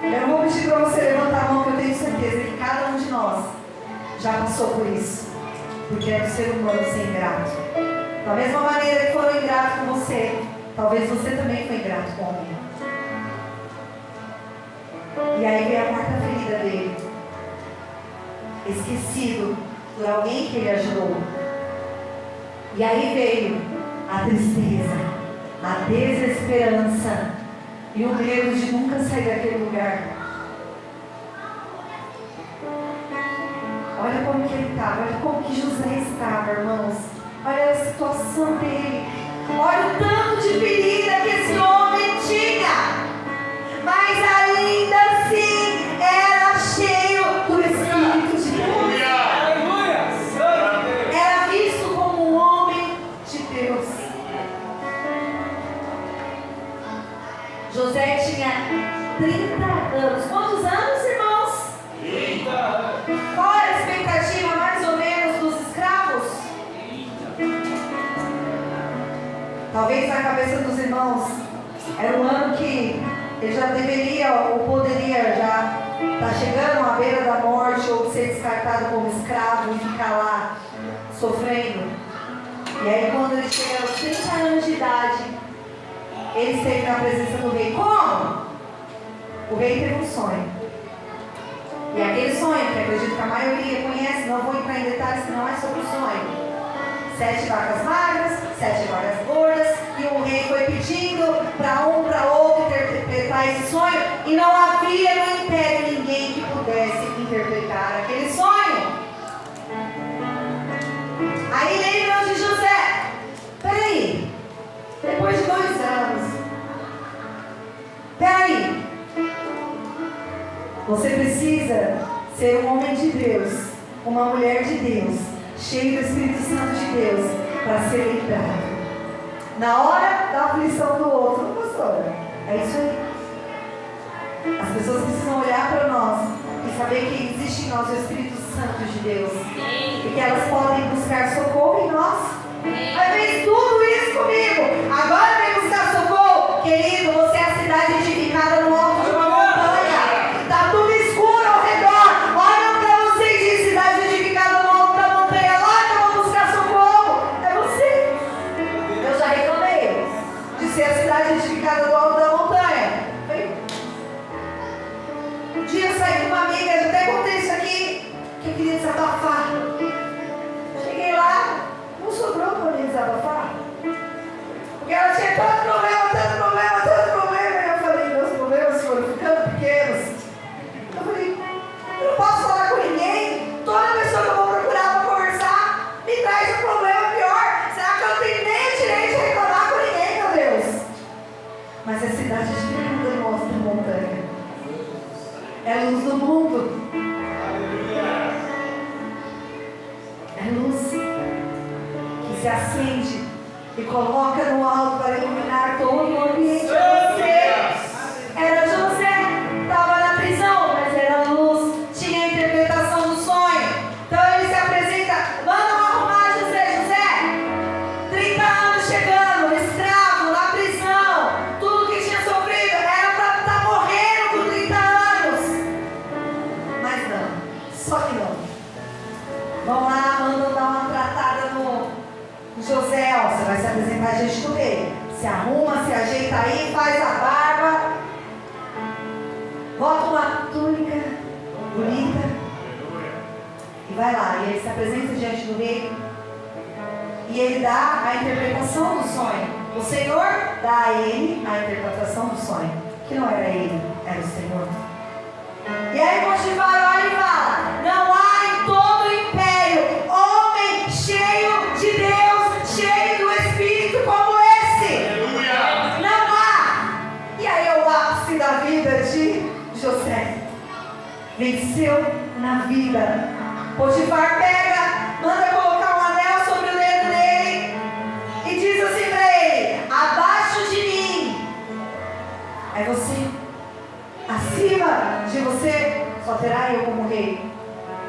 Eu não vou pedir para você levantar a mão, que eu tenho certeza que cada um de nós já passou por isso. Porque é do ser humano ser ingrato. Da mesma maneira que foram ingratos com você, talvez você também foi ingrato com alguém. E aí veio a quarta ferida dele: esquecido por alguém que ele ajudou. E aí veio a tristeza, a desesperança e o medo de nunca sair daquele lugar. Olha como que ele estava, olha como que José estava, irmãos. Olha a situação dele, olha o tanto de ferida que esse homem tinha. Mas ainda assim era cheio do Espírito de Deus. Era visto como um homem de Deus. José tinha 30 anos. Quantos anos, irmãos? 30 anos. Qual era a expectativa mais ou menos dos escravos? 30. Talvez na cabeça dos irmãos era um ano que ele já deveria ou poderia já estar chegando à beira da morte, ou ser descartado como escravo e ficar lá sofrendo. E aí quando ele chega aos 30 anos de idade, ele esteve na presença do rei. Como? O rei teve um sonho. E aquele sonho, que acredito que a maioria conhece, não vou entrar em detalhes, que não é sobre o sonho. 7 vacas magras, 7 vacas gordas, e o rei foi pedindo para um, para outro interpretar esse sonho, e não havia no império ninguém que pudesse interpretar aquele sonho. Aí lembram de José. Peraí, depois de 2 anos, peraí, você precisa ser um homem de Deus, uma mulher de Deus, cheio do Espírito Santo de Deus, para ser lembrado na hora da aflição do outro. Pastora, é isso aí. As pessoas precisam olhar para nós e saber que existe em nós o Espírito Santo de Deus, e que elas podem buscar socorro em nós. Mas fez tudo isso comigo, agora vem buscar socorro. Querido, você é a cidade edificada no alto de uma montanha. Está tudo escuro ao redor. Olham para você e dizem: cidade edificada no alto da montanha. Lá que eu vou buscar socorro. É você. Eu já reclamei de ser a cidade edificada no alto da montanha. Um dia eu saí com uma amiga, eu até contei isso aqui, que eu queria desabafar. Cheguei lá, não sobrou para mim desabafar. Porque ela tinha tanto problema, tanto problema, tanto problema. E eu falei: meus problemas foram ficando pequenos. Eu falei: eu não posso falar com ninguém. Toda pessoa que eu vou procurar para conversar me traz um problema pior. Será que eu não tenho nem o direito de reclamar com ninguém, meu Deus? Mas a cidade de Deus mostra a montanha. É a luz do mundo. É luz que se acende e coloca no alto para iluminar todo o ambiente. Era José, estava na prisão, mas era luz, tinha a interpretação do sonho. Então ele se apresenta: manda arrumar José. José, 30 anos chegando, escravo, na prisão, tudo que tinha sofrido era para estar morrendo com 30 anos. Mas não, só que não. Vão lá, mandam dar uma tratada no José. Ó, você vai se apresentar a gente do rei. Se arruma, se ajeita aí, faz a barba, bota uma túnica bonita e vai lá. E ele se apresenta diante do rei e ele dá a interpretação do sonho. O Senhor dá a ele a interpretação do sonho, que não era ele, era o Senhor. E aí Potifar olha e fala: não há em todo o império homem cheio de Deus, cheio do Espírito como esse. Aleluia. Não há. E aí é o ápice da vida de José. Venceu na vida. Potifar pega, manda colocar um anel sobre o dedo dele e diz assim para ele: abaixo de mim é você, acima de você só terá eu como rei.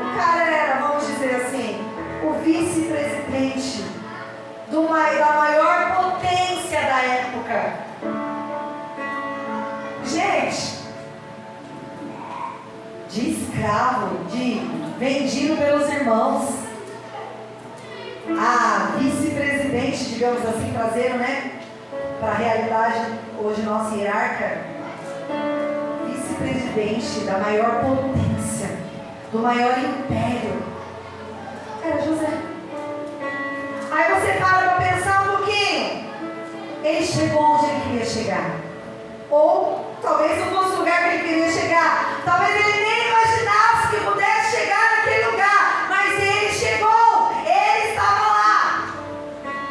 O cara era, vamos dizer assim, o vice-presidente da maior potência da época. Gente, de escravo, de vendido pelos irmãos, a vice-presidente, digamos assim, trazendo, né, para a realidade hoje nossa hierárquica, vice-presidente da maior potência, do maior império, era José. Aí você para pensar um pouquinho. Ele chegou onde ele queria chegar. Ou talvez não fosse o lugar que ele queria chegar. Talvez ele nem imaginasse que pudesse chegar naquele lugar. Mas ele chegou. Ele estava lá.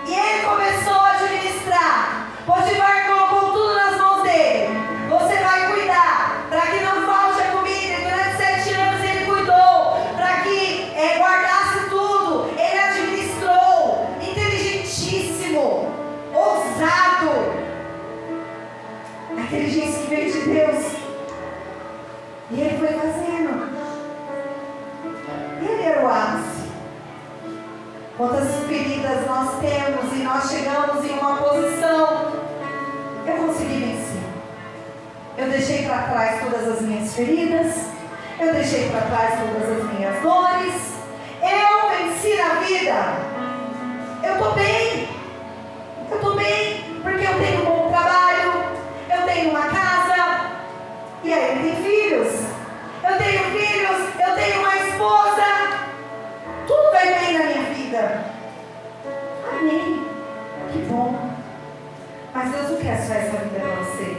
E ele começou a administrar. Potifar colocou tudo nas mãos dele. Você vai cuidar para que não falte a comida. E durante 7 anos ele cuidou para que guardasse tudo. Ele administrou. Inteligentíssimo, ousado, a inteligência que veio de Deus. E ele foi fazendo. Ele era o ápice. Quantas feridas nós temos e nós chegamos em uma posição. Eu consegui vencer. Eu deixei para trás todas as minhas feridas. Eu deixei para trás todas as minhas dores. Eu venci na vida. só essa vida para você.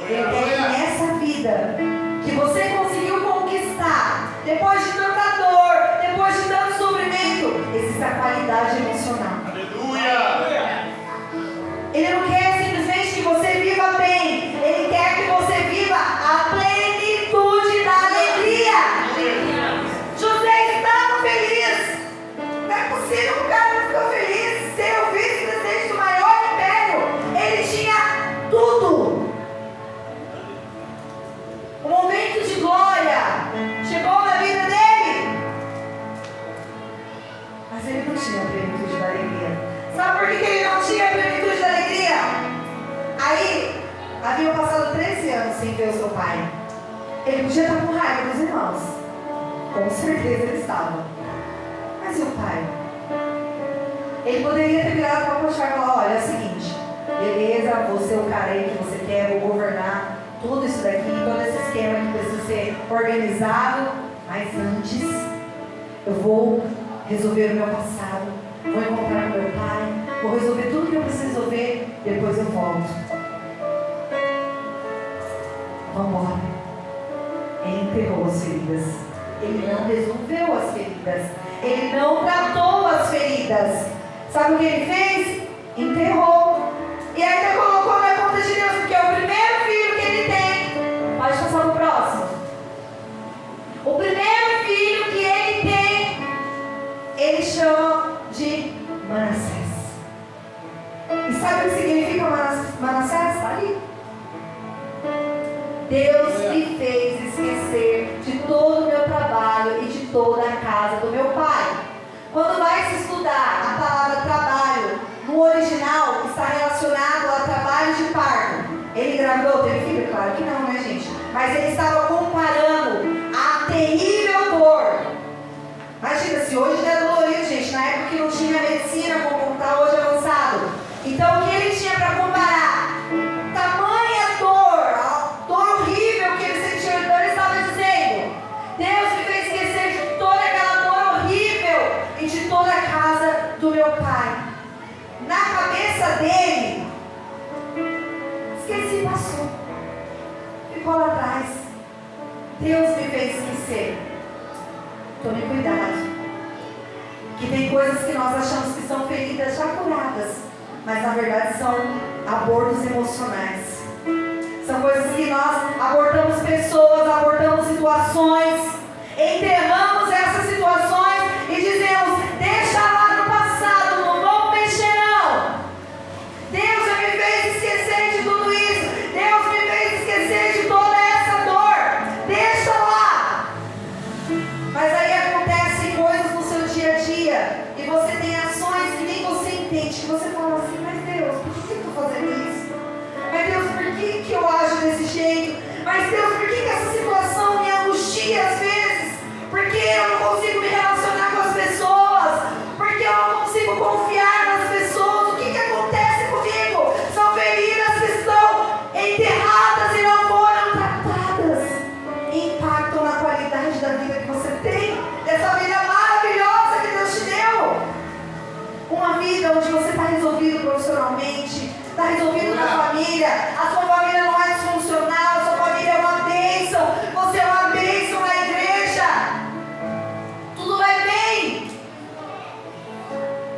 Ele quer que nessa vida que você conseguiu conquistar, depois de tanta dor, depois de tanto sofrimento, exista qualidade emocional. Aleluia! Ele não quer simplesmente que você viva bem, ele quer que você viva a plenitude da alegria. José estava feliz. Não é possível que o cara não ficou feliz. Ser o vice-presidente do maior império, ele tinha tudo. O momento de glória chegou na vida dele, mas ele não tinha a plenitude da alegria. Sabe por que ele não tinha a plenitude da alegria? Aí, haviam passado 13 anos sem ver o seu pai. Ele podia estar com raiva dos irmãos. Com certeza ele estava. Mas e o pai? Ele poderia ter virado para o pastor e falar: olha, é o seguinte, beleza, você é o cara aí que você quer, vou governar tudo isso daqui, todo esse esquema que precisa ser organizado, mas antes eu vou resolver o meu passado, vou encontrar com meu pai, vou resolver tudo que eu preciso resolver, depois eu volto. Vamos embora. Ele enterrou as feridas. Ele não resolveu as feridas. Ele não tratou as feridas. Sabe o que ele fez? Enterrou. E ainda colocou na conta de Deus, porque é o primeiro filho que ele tem. Pode passar pro próximo. O primeiro filho que ele tem, ele chama de Manassés. E sabe o que significa Manassés? Está ali. Deus me fez esquecer de todo o meu trabalho e de toda a casa do meu pai. Quando vai se estudar a palavra trabalho, no original está relacionado a trabalho de parto. Ele engravidou, teve filho? Claro que não, né, gente? Mas ele estava comparando a terrível dor. Imagina, se hoje já é dolorido, gente, na época que não tinha medicina como está hoje avançado. Então, o que ele tinha para comparar? Tamanha dor, a dor horrível que ele sentiu. Então, ele estava dizendo: Deus me fez esquecer de toda aquela dor horrível e de toda a casa do meu pai. Na cabeça dele, esqueci, passou. Ficou lá atrás. Deus me fez esquecer. Tome cuidado. Que tem coisas que nós achamos que são feridas já curadas, mas na verdade são abortos emocionais. São coisas que nós abortamos pessoas, abortamos situações, enterramos essas situações e dizemos: deixa lá no passado, não vamos mexer não. Deus já me fez esquecer de tudo isso. Deus me fez esquecer de toda essa dor. Deixa lá. Mas aí acontecem coisas no seu dia a dia e você tem ações que nem você entende, que você fala assim: mas Deus, por que eu estou fazendo isso? Mas Deus, por que eu ajo desse jeito? Mas Deus, por que essa situação me angustia às vezes? Porque eu não consigo me relacionar com as pessoas? Porque eu não consigo confiar nas pessoas? O que acontece comigo? São feridas que estão enterradas e não foram tratadas. Impactam na qualidade da vida que você tem, dessa vida maravilhosa que Deus te deu. Uma vida onde você está resolvido profissionalmente, está resolvido na família, a sua família não é disfuncional, a sua família é uma bênção, você é uma bênção na igreja, tudo vai bem.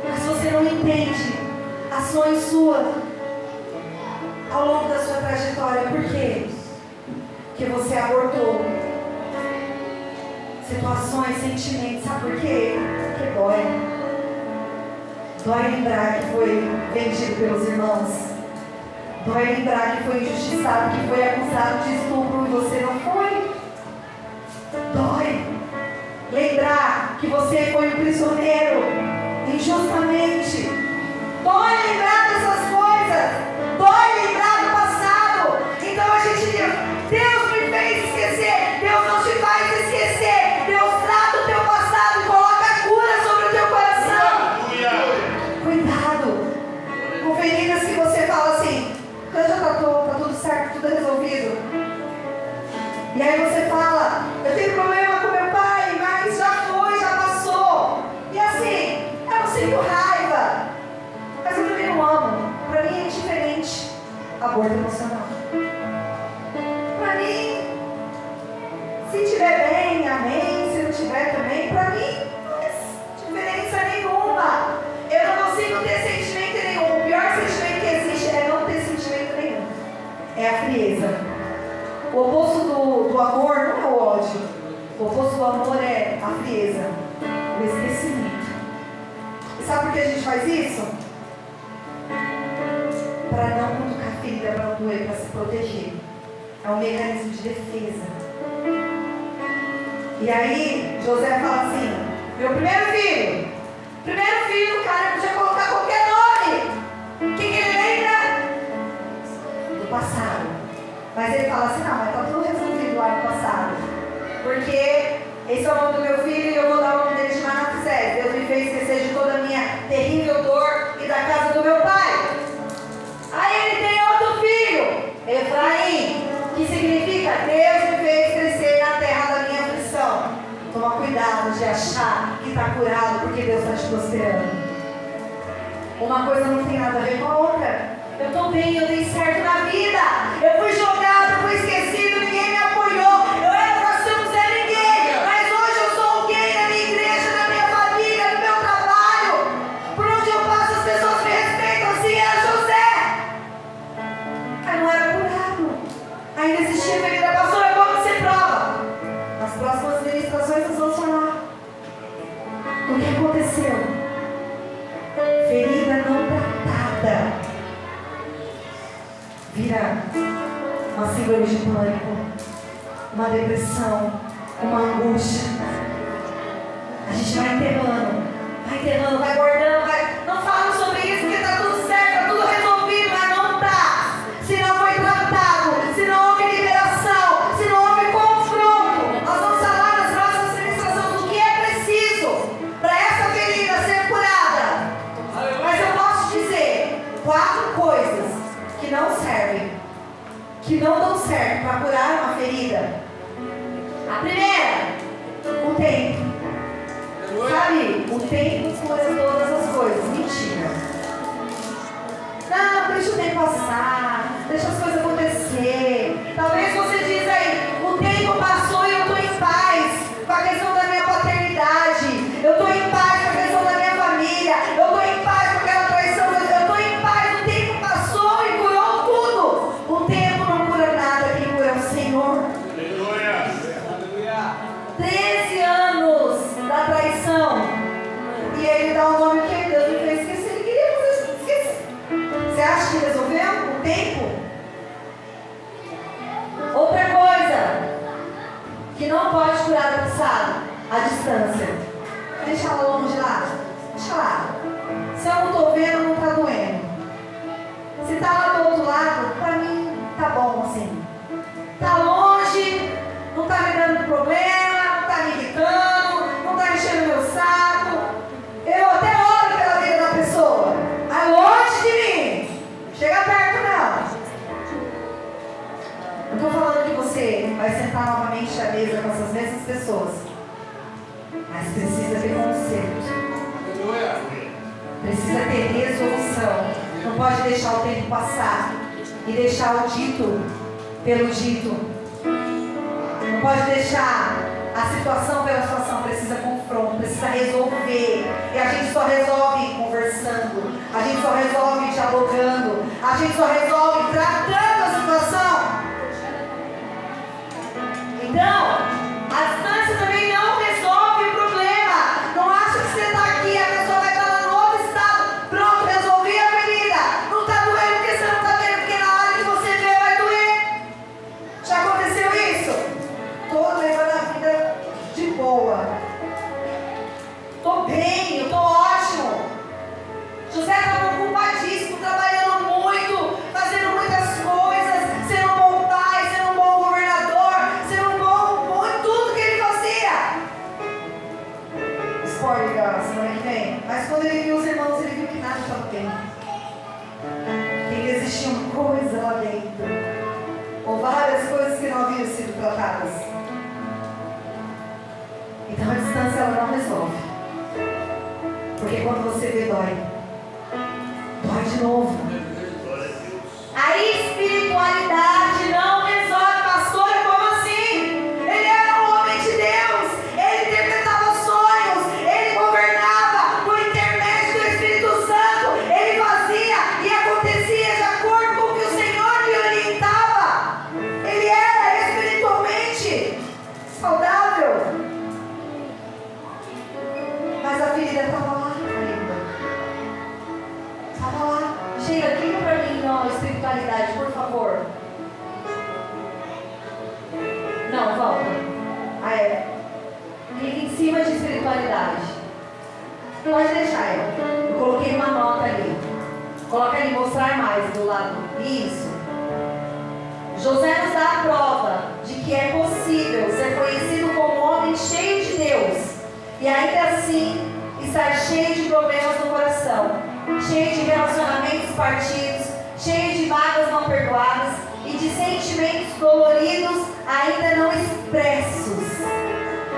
Mas você não entende ações suas ao longo da sua trajetória. Por quê? Porque você abortou situações, sentimentos. Sabe por quê? Porque dói. Dói lembrar que foi vendido pelos irmãos. Dói lembrar que foi injustiçado, que foi acusado de estupro e você não foi. Dói lembrar que você foi um prisioneiro injustamente. Dói lembrar dessas coisas. Dói lembrar do passado. Então a gente diz: Deus me fez esquecer. Deus não te faz esquecer. Deus trata o teu passado e coloca a cura sobre o teu coração. Cuidado com feridas que você fala assim: quando já está tudo certo, tudo resolvido. E aí você fala: eu tenho problema com meu pai, mas já foi, já passou. E assim, eu não sinto raiva, mas eu também não amo. Para mim é indiferente. A aborto emocional. Para mim, se estiver bem, amém. Se não estiver também, para mim, não faz diferença nenhuma. Eu não consigo ter sentimento nenhum. O pior sentimento que existe é não ter sentimento nenhum. É a frieza. O oposto do amor não é o ódio. O oposto do amor é a frieza, o esquecimento. E sabe por que a gente faz isso? Para não cutucar a ferida, para não doer, para se proteger. É um mecanismo de defesa. E aí, José fala assim: meu primeiro filho, cara, podia colocar qualquer nome. O que ele lembra? Do passado. Mas ele fala assim: não, mas está tudo resolvido lá no passado. Porque esse é o nome do meu filho e eu vou dar o nome dele de Manassés. Deus me fez esquecer de toda a minha terrível dor e da casa do meu pai. Aí ele tem outro filho, Efraim, que significa Deus me fez crescer na terra da minha aflição. Toma cuidado de achar que está curado porque Deus está te prosperando. Uma coisa não tem nada a ver com a outra. Eu estou bem, eu dei certo na vida. Eu fui jogado, fui esquecido, ninguém me apoiou. Eu era para ser um Zé Ninguém, mas hoje eu sou alguém na minha igreja, na minha família, no meu trabalho. Por onde eu passo as pessoas me respeitam. Assim era José. Mas não era curado. Ainda existia ferida. Pastora, como você prova? Nas próximas ministrações nós vamos falar. O que aconteceu? Ferida não tratada vira uma síndrome de pânico, uma depressão, uma angústia. A gente vai enterrando, vai guardando, não fala sobre isso porque está tudo certo, está tudo resolvido, mas não está. Se não foi tratado, se não houve liberação, se não houve confronto, nós vamos falar nas próximas ministrações do que é preciso para essa ferida ser curada. Mas eu posso dizer 4 coisas que não servem, que não dão certo para curar uma ferida. A primeira, o tempo. Sabe, o tempo cura todas as coisas. Mentira. Não, deixa o tempo passar, deixa as coisas acontecer. Talvez você diz aí, o tempo passou e eu estou em paz com a questão da minha paternidade. Eu estou em paz com a questão da minha família. Eu estou em paz com aquela traição. Eu estou em paz, o tempo passou e curou tudo. O tempo não cura nada, quem cura é o Senhor. Aleluia. 13 anos da traição. E ele dá o nome que Deus me fez esquecer. Ele queria fazer isso, esquecer. Você acha que resolveu o tempo? Outra coisa que não pode curar do passado, a distância. Deixa ela longe lá. Deixa lá. Se eu não estou vendo, não está doendo. Se está lá do outro lado, para mim tá bom assim. Está longe, não está me dando problema, não está me irritando, não está enchendo meu saco. Eu até oro pela vida da pessoa, mas longe de mim. Chega perto não. Eu estou falando que você vai sentar novamente à mesa com essas mesmas pessoas, mas precisa ter conserto. Precisa ter resolução. Não pode deixar o tempo passar e deixar o dito pelo dito. Não pode deixar a situação pela situação. Precisa confronto, precisa resolver. E a gente só resolve conversando. A gente só resolve dialogando. A gente só resolve tratando a situação. Então, a distância também não resolve o problema. Não acha que você está aqui, a pessoa vai estar lá no outro estado. Pronto, resolvi a ferida. Não está doendo porque você não está vendo, porque na hora que você vê vai doer. Já aconteceu isso? Estou levando a vida de boa. Estou bem, eu estou ótimo. José estava ocupadíssimo, trabalhando muito, fazendo muitas coisas, sendo um bom pai, sendo um bom governador, sendo um bom em tudo que ele fazia. Spoiler da semana que vem. Mas quando ele viu os irmãos, ele viu que nada estava bem. Que ainda existia uma coisa lá dentro. Ou várias coisas que não haviam sido tratadas. Então a distância ela não resolve. Porque quando você vê, dói. Dói de novo. Aí A espiritualidade não resolve. Pastora, como assim? Ele era um homem de Deus, ele interpretava sonhos, ele governava por intermédio do Espírito Santo, ele fazia e acontecia de acordo com o que o Senhor lhe orientava. Ele era espiritualmente saudável, mas a ferida estava lá ainda. Estava lá. Sheila, clica para mim não, espiritualidade, por favor. Não, volta. Clica em cima de espiritualidade. Pode deixar ela. Eu coloquei uma nota ali. Coloca ali, mostrar mais do lado. Isso. José nos dá a prova de que é possível ser conhecido como um homem cheio de Deus e ainda assim estar cheio de problemas no coração, cheio de relacionamentos partidos, cheio de mágoas não perdoadas e de sentimentos doloridos ainda não expressos.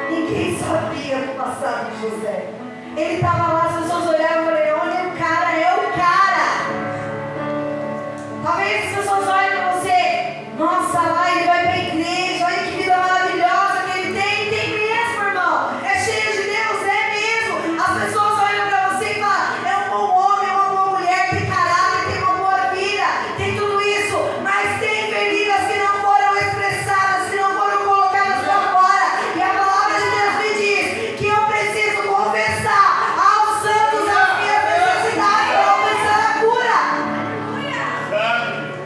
Ninguém sabia do passado de José. Ele estava lá, as pessoas olhavam e falaram: olha, o cara é o cara. Talvez as pessoas olhem para você: nossa, lá ele vai para a igreja, olha que vida maravilhosa que ele tem. Tem mesmo, irmão. É cheio de Deus, é mesmo. As pessoas olham para você e falam: é um bom homem, uma boa mulher, tem caráter, tem uma boa vida, tem tudo isso. Mas tem feridas que não foram expressadas, que não foram colocadas para fora. E a palavra de Deus me diz que eu preciso confessar aos santos as minhas necessidades para alcançar a cura.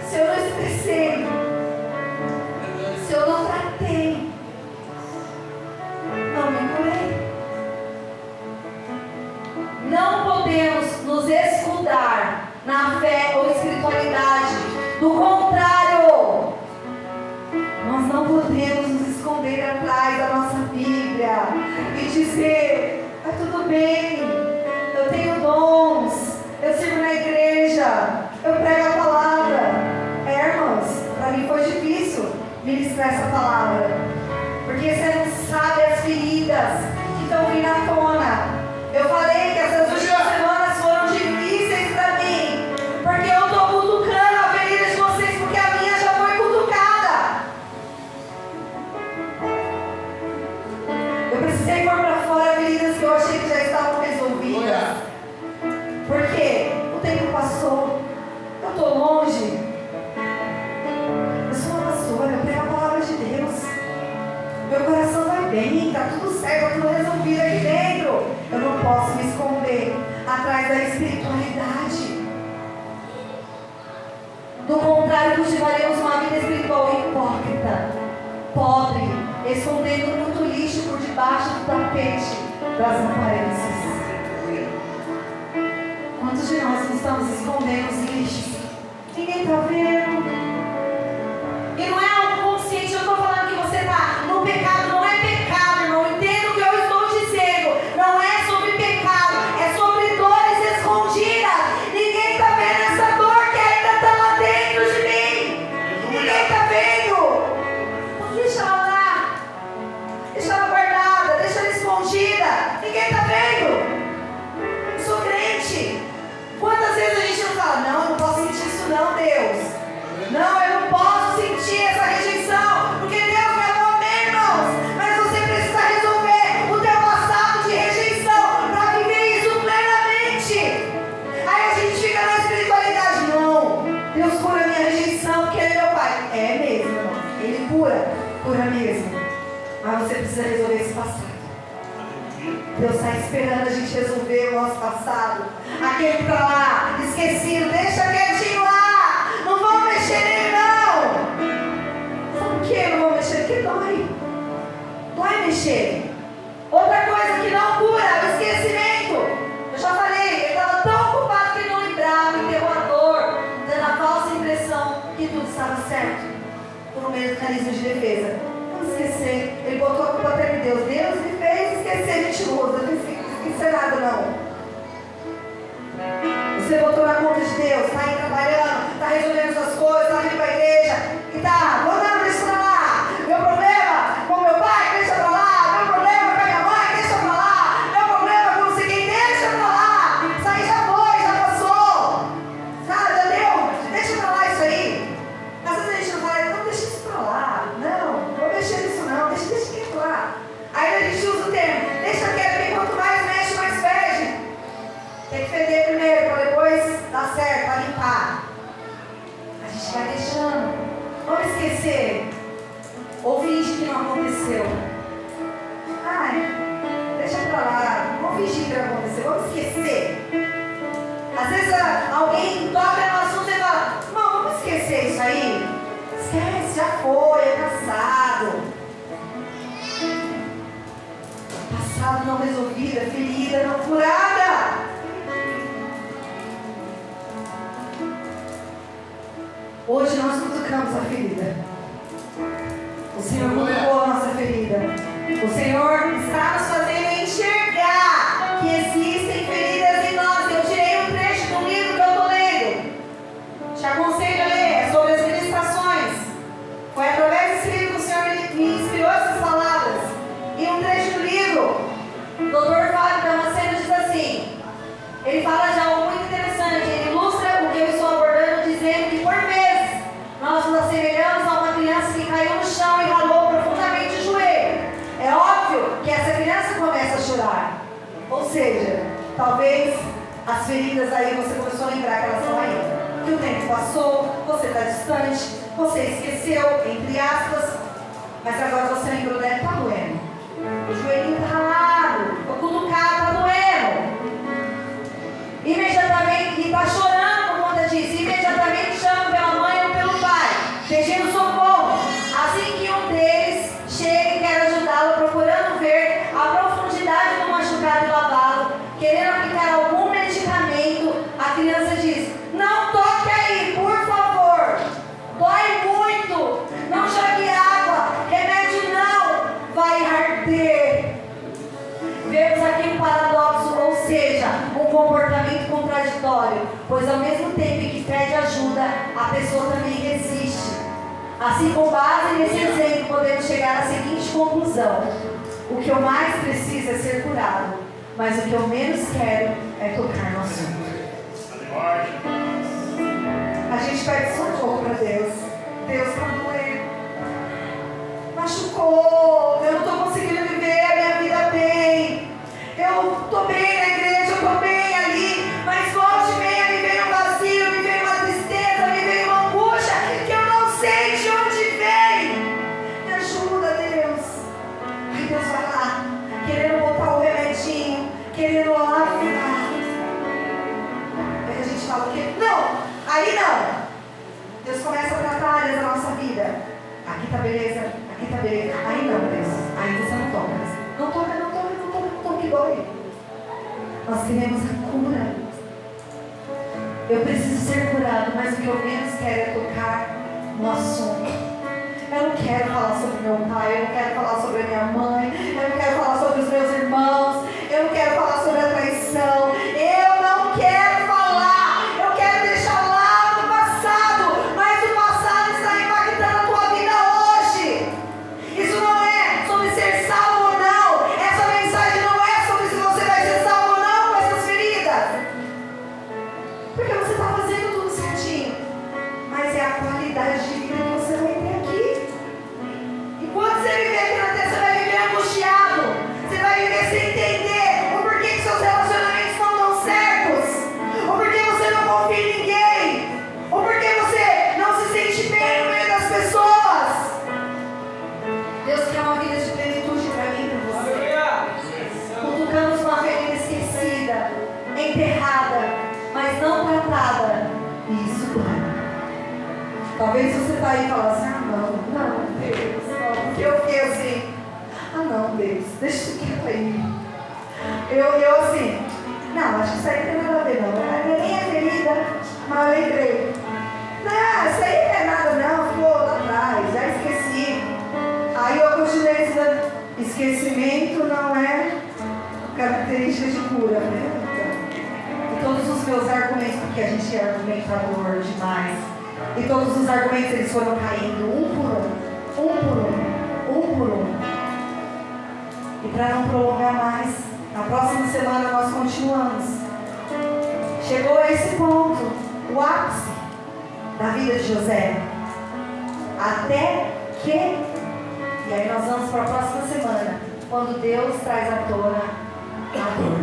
Se eu não expressei, se eu não tratei, não me curei. Não podemos nos escudar na fé ou espiritualidade. Do contrário, nós não podemos nos esconder atrás da nossa Bíblia e dizer: ah, tudo bem, eu tenho dons, eu sirvo na igreja, eu prego a palavra. Irmãos, para mim foi difícil ministrar essa palavra, porque você não sabe as feridas que estão vindo à tona. Eu falei que essas últimas semanas foram difíceis para mim, porque eu estou cutucando a ferida de vocês, porque a minha já foi cutucada. Eu precisei pôr para fora feridas que eu achei que já estavam resolvidas. Porque o tempo passou, eu estou longe. Eu sou uma pastora, eu prego a palavra de Deus. Meu coração vai bem, está tudo certo, está tudo resolvido aqui dentro. Eu não posso me esconder atrás da espiritualidade. Do contrário, cultivaremos uma vida espiritual hipócrita, pobre, escondendo muito lixo por debaixo do tapete das aparências. Quantos de nós não estamos escondendo os lixos? Ninguém está vendo. E não é algo consciente. Eu estou falando que você está no pecado. Não é pecado, irmão. Entenda o que eu estou dizendo. Não é sobre pecado, é sobre dores escondidas. Ninguém está vendo essa dor que ainda está lá dentro de mim. Ninguém está vendo. Então deixa ela lá, deixa ela guardada, deixa ela escondida. Ninguém está vendo. Eu sou crente. Quantas vezes a gente não fala: não, eu não posso sentir isso não, Deus. Não, eu não posso sentir essa rejeição, porque Deus me amou bem, irmãos. Mas você precisa resolver o teu passado de rejeição para viver isso plenamente. Aí a gente fica na espiritualidade: não, Deus cura a minha rejeição, porque Ele é meu Pai. É mesmo, irmão. Ele cura mesmo. Mas você precisa resolver esse passado. Deus está esperando a gente resolver o nosso passado. Aquele que está lá, esquecido, deixa quietinho lá. Não vamos mexer nele, não. Sabe por que não vamos mexer? Porque dói. Dói mexer. Outra coisa que não cura é o esquecimento. Eu já falei, ele estava tão ocupado que ele não lembrava, interrogador, dando a falsa impressão que tudo estava certo, por um mecanismo de defesa. Não esquecer. Ele botou a culpa até em Deus. Deus me fez esquecer, mentiroso. Eu não esqueci nada, não. Você botou na conta de Deus, está aí trabalhando, está resolvendo suas coisas, está vindo para a igreja e está, não, deixa pra lá. Meu problema com meu pai, deixa pra lá. Meu problema com a minha mãe, deixa pra lá. Meu problema com não sei quem, deixa pra lá. Isso aí já foi, já passou. Cara, já deu, deixa pra lá isso aí. esquecer primeiro, para depois dar certo, para limpar. A gente vai deixando. Vamos esquecer. Ou finge que não aconteceu. Ai, deixa pra lá. Vamos fingir que não aconteceu. Vamos esquecer. Às vezes alguém toca no assunto e fala: não, vamos esquecer isso aí. Esquece, já foi, é passado. Passado não resolvida, ferida não curada. Hoje nós cutucamos a ferida. O Senhor cutucou a nossa ferida. O Senhor está nos fazendo enxergar que existem feridas em nós. Eu tirei um trecho do livro que eu estou lendo. Te aconselho a ler, é sobre as ministrações. Foi através desse livro que o Senhor me inspirou essas palavras. E um trecho do livro, o Dr. Fábio Damasceno diz assim. Ele fala de algo muito interessante. Ele ilustra o que eu estou abordando dizendo que por vezes nós nos assemelhamos a uma criança que caiu no chão e ralou profundamente o joelho. É óbvio que essa criança começa a chorar. Ou seja, talvez as feridas aí você começou a lembrar que elas estão aí. Que o tempo passou, você está distante, você esqueceu, entre aspas, mas agora você lembrou dela, está doendo. O joelhinho está ralado, o cutucado está doendo. Imediatamente, e está chorando por conta disso, imediatamente chama pela mãe ou pelo pai, pedindo socorro. Assim que um deles chega e quer ajudá-lo, procurando ver a profundidade do machucado e lavá-lo, querendo aplicar algum medicamento, a criança diz: não toque aí, por favor, dói muito, não jogue água, remédio não, vai arder. Vemos aqui um paradoxo, ou seja, um comportamento contraditório, pois ao mesmo tempo que pede ajuda, a pessoa também resiste. Assim, com base nesse exemplo, podemos chegar à seguinte conclusão: o que eu mais preciso é ser curado, mas o que eu menos quero é tocar no assunto. A gente pede socorro para Deus. Deus está doendo. Machucou. Eu não estou conseguindo viver a minha vida bem. Eu estou bem na igreja, eu estou bem ali, mas volte e meia me veio um vazio, me veio uma tristeza, me veio uma angústia que eu não sei de onde vem. Me ajuda, Deus. Aí Deus vai lá, querendo botar o remedinho, querendo lá virar. Aí a gente fala o quê? Não, aí não. Deus começa a tratar áreas da nossa vida. Aqui tá beleza, aqui tá beleza. Aí não, Deus. Aí você não toca. Não toca, não toca, não toca, não toca, que dói. Nós queremos a cura. Eu preciso ser curado, mas o que eu menos quero é tocar no assunto. Eu não quero falar sobre meu pai, eu não quero falar sobre a minha mãe, eu não quero falar sobre os meus irmãos, eu não quero falar sobre a traição, eu não quero falar, eu quero deixar lá no passado, mas o passado está impactando a tua vida hoje. Isso não é sobre ser salvo ou não, essa mensagem não é sobre se você vai ser salvo ou não com essas feridas, porque você está fazendo tudo certinho, mas é a qualidade de vida que você vai ter aqui. Quando você viver aqui na terra, você vai viver angustiado. Você vai viver sem entender o porquê que seus relacionamentos não dão certos. O porquê você não confia em ninguém. O porquê você não se sente bem no meio das pessoas. Deus quer uma vida de plenitude para mim e para você. Cutucamos uma ferida esquecida, enterrada, mas não tratada. E isso dói. Talvez você está aí e fala assim: não, Deus. Eu fiquei assim: não, Deus, deixa isso quieto aí. Eu assim: não, acho que isso aí não tem nada a ver, não. Nem é ferida, mas eu lembrei. Não, isso aí não é nada, não. Ficou lá atrás, já esqueci. Aí eu continuei dizendo: esquecimento não é característica de cura, né? Então, e todos os meus argumentos, porque a gente é argumentador demais, e todos os argumentos eles foram caindo um por um. E para não prolongar mais, na próxima semana nós continuamos. Chegou a esse ponto, o ápice da vida de José. Até que, e aí nós vamos para a próxima semana, quando Deus traz à tona a dor.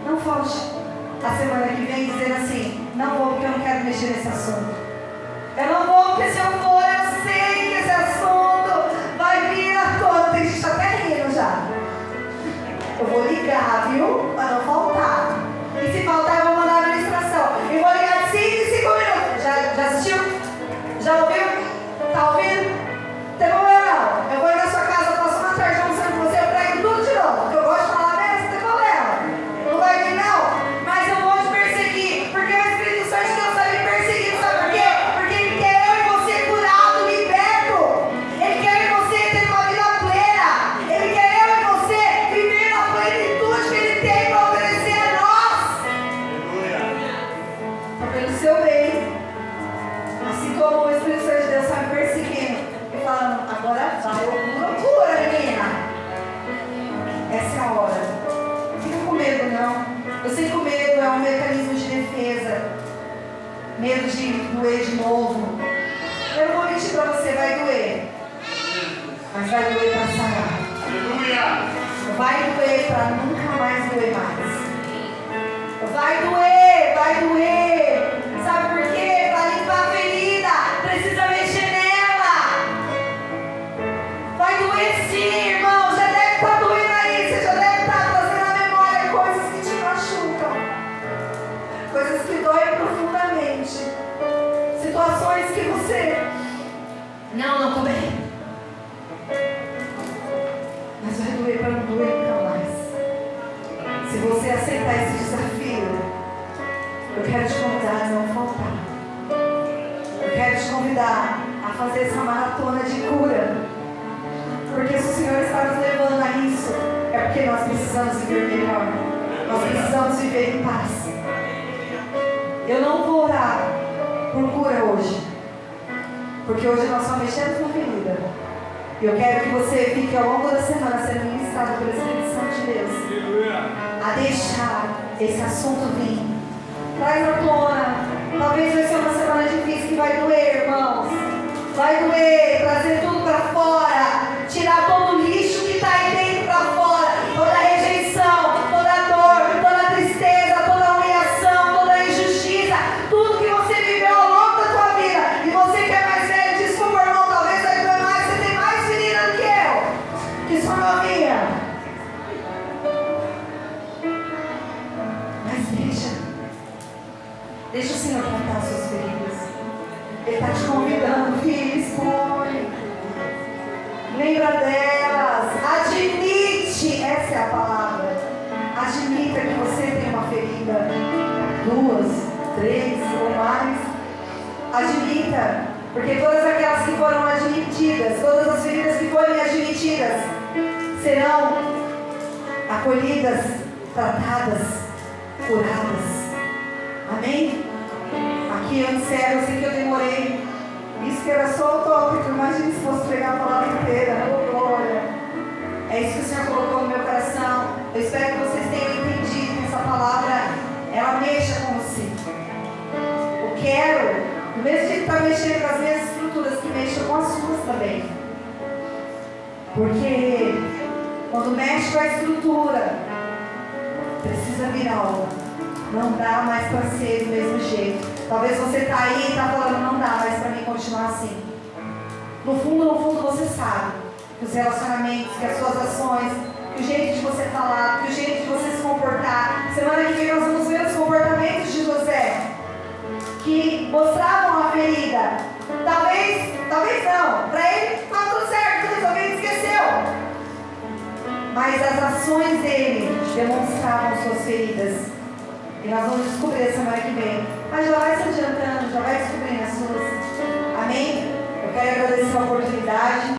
Não falte. a semana que vem dizendo assim: não vou porque eu não quero mexer nesse assunto. Eu não vou porque se eu for, eu sei que esse assunto vai vir à tona. Tem gente até rindo já. Eu vou ligar, viu? Para não faltar. E se faltar, eu vou mandar a administração. E vou ligar de 5 em 5 minutos. Já assistiu? Já ouviu? Tá ouvindo? Tem problema não. Eu vou ir na sua casa na próxima tarde, almoçando com você, eu prego tudo de novo. Porque eu gosto de falar mesmo, não tem problema. Não vai vir não. Mas eu vou te perseguir. Porque o Espírito Santo de Deus vai me perseguir. Sabe por quê? Porque Ele quer eu e você curado, liberto. Ele quer eu e você ter uma vida plena. Ele quer eu e você viver a plenitude que Ele tem para oferecer a nós. Então, pelo seu bem. Assim como o Espírito Santo de Deus está me perseguindo e falando: agora vai, loucura, menina. Essa é a hora. Não fica com medo, não. Eu sei que o medo é um mecanismo de defesa. Medo de doer de novo. Eu não vou mentir para você, vai doer. Mas vai doer para sarar. Vai doer para nunca mais doer mais. Vai doer, vai doer. Sabe por quê? Para limpar a ferida, precisa mexer nela. Vai doer sim, irmão. Já deve estar doendo aí. Você já deve estar trazendo à memória coisas que te machucam. Coisas que doem profundamente. Situações que você... Não tô bem. Mas vai doer para não doer nunca mais. Se você aceitar esse desafio, eu quero te convidar a não faltar. Eu quero te convidar a fazer essa maratona de cura. Porque se o Senhor está nos levando a isso, é porque nós precisamos viver melhor. Nós precisamos viver em paz. Eu não vou orar por cura hoje, porque hoje nós só mexemos na ferida. E eu quero que você fique ao longo da semana sendo ministrado pelo Espírito Santo de Deus a deixar esse assunto vir. Traz à tona. Talvez vai ser uma semana difícil que vai doer, irmãos. Vai doer, trazer tudo para fora, tirar todo o lixo que está aí dentro para fora, toda a rejeição, toda a dor, toda a tristeza, toda a humilhação, toda a injustiça, tudo que você viveu ao longo da tua vida. E você que é mais velho, desculpa, irmão, talvez vai doer mais, você tem mais menina do que eu, que sou novinha. Mas deixa o Senhor tratar as suas feridas. Ele está te convidando, filho, expõe. Lembra delas. Admite. Essa é a palavra. Admita que você tem uma ferida. 2, 3 ou mais. Admita. Porque todas aquelas que foram admitidas, todas as feridas que forem admitidas, serão acolhidas, tratadas, curadas. Amém? Aqui eu encerro, eu sei que eu demorei. Isso que era só o tópico. Imagine se fosse pregar a palavra inteira. Oh, glória. É isso que o Senhor colocou no meu coração. Eu espero que vocês tenham entendido que essa palavra, ela mexa com você. Eu quero, do mesmo jeito que está mexendo com as minhas estruturas, que mexam com as suas também. Porque quando mexe com a estrutura, precisa vir algo. Não dá mais para ser do mesmo jeito. Talvez você está aí e está falando: não dá mais para mim continuar assim. No fundo você sabe que os relacionamentos, que as suas ações, que o jeito de você falar, que o jeito de você se comportar. Semana que vem nós vamos ver os comportamentos de José, que mostravam a ferida. Talvez não. Para ele está tudo certo, tudo resolvido, esqueceu. Mas as ações dele demonstravam suas feridas. E nós vamos descobrir a semana que vem. Mas já vai se adiantando, já vai descobrindo as suas. Amém? Eu quero agradecer a oportunidade.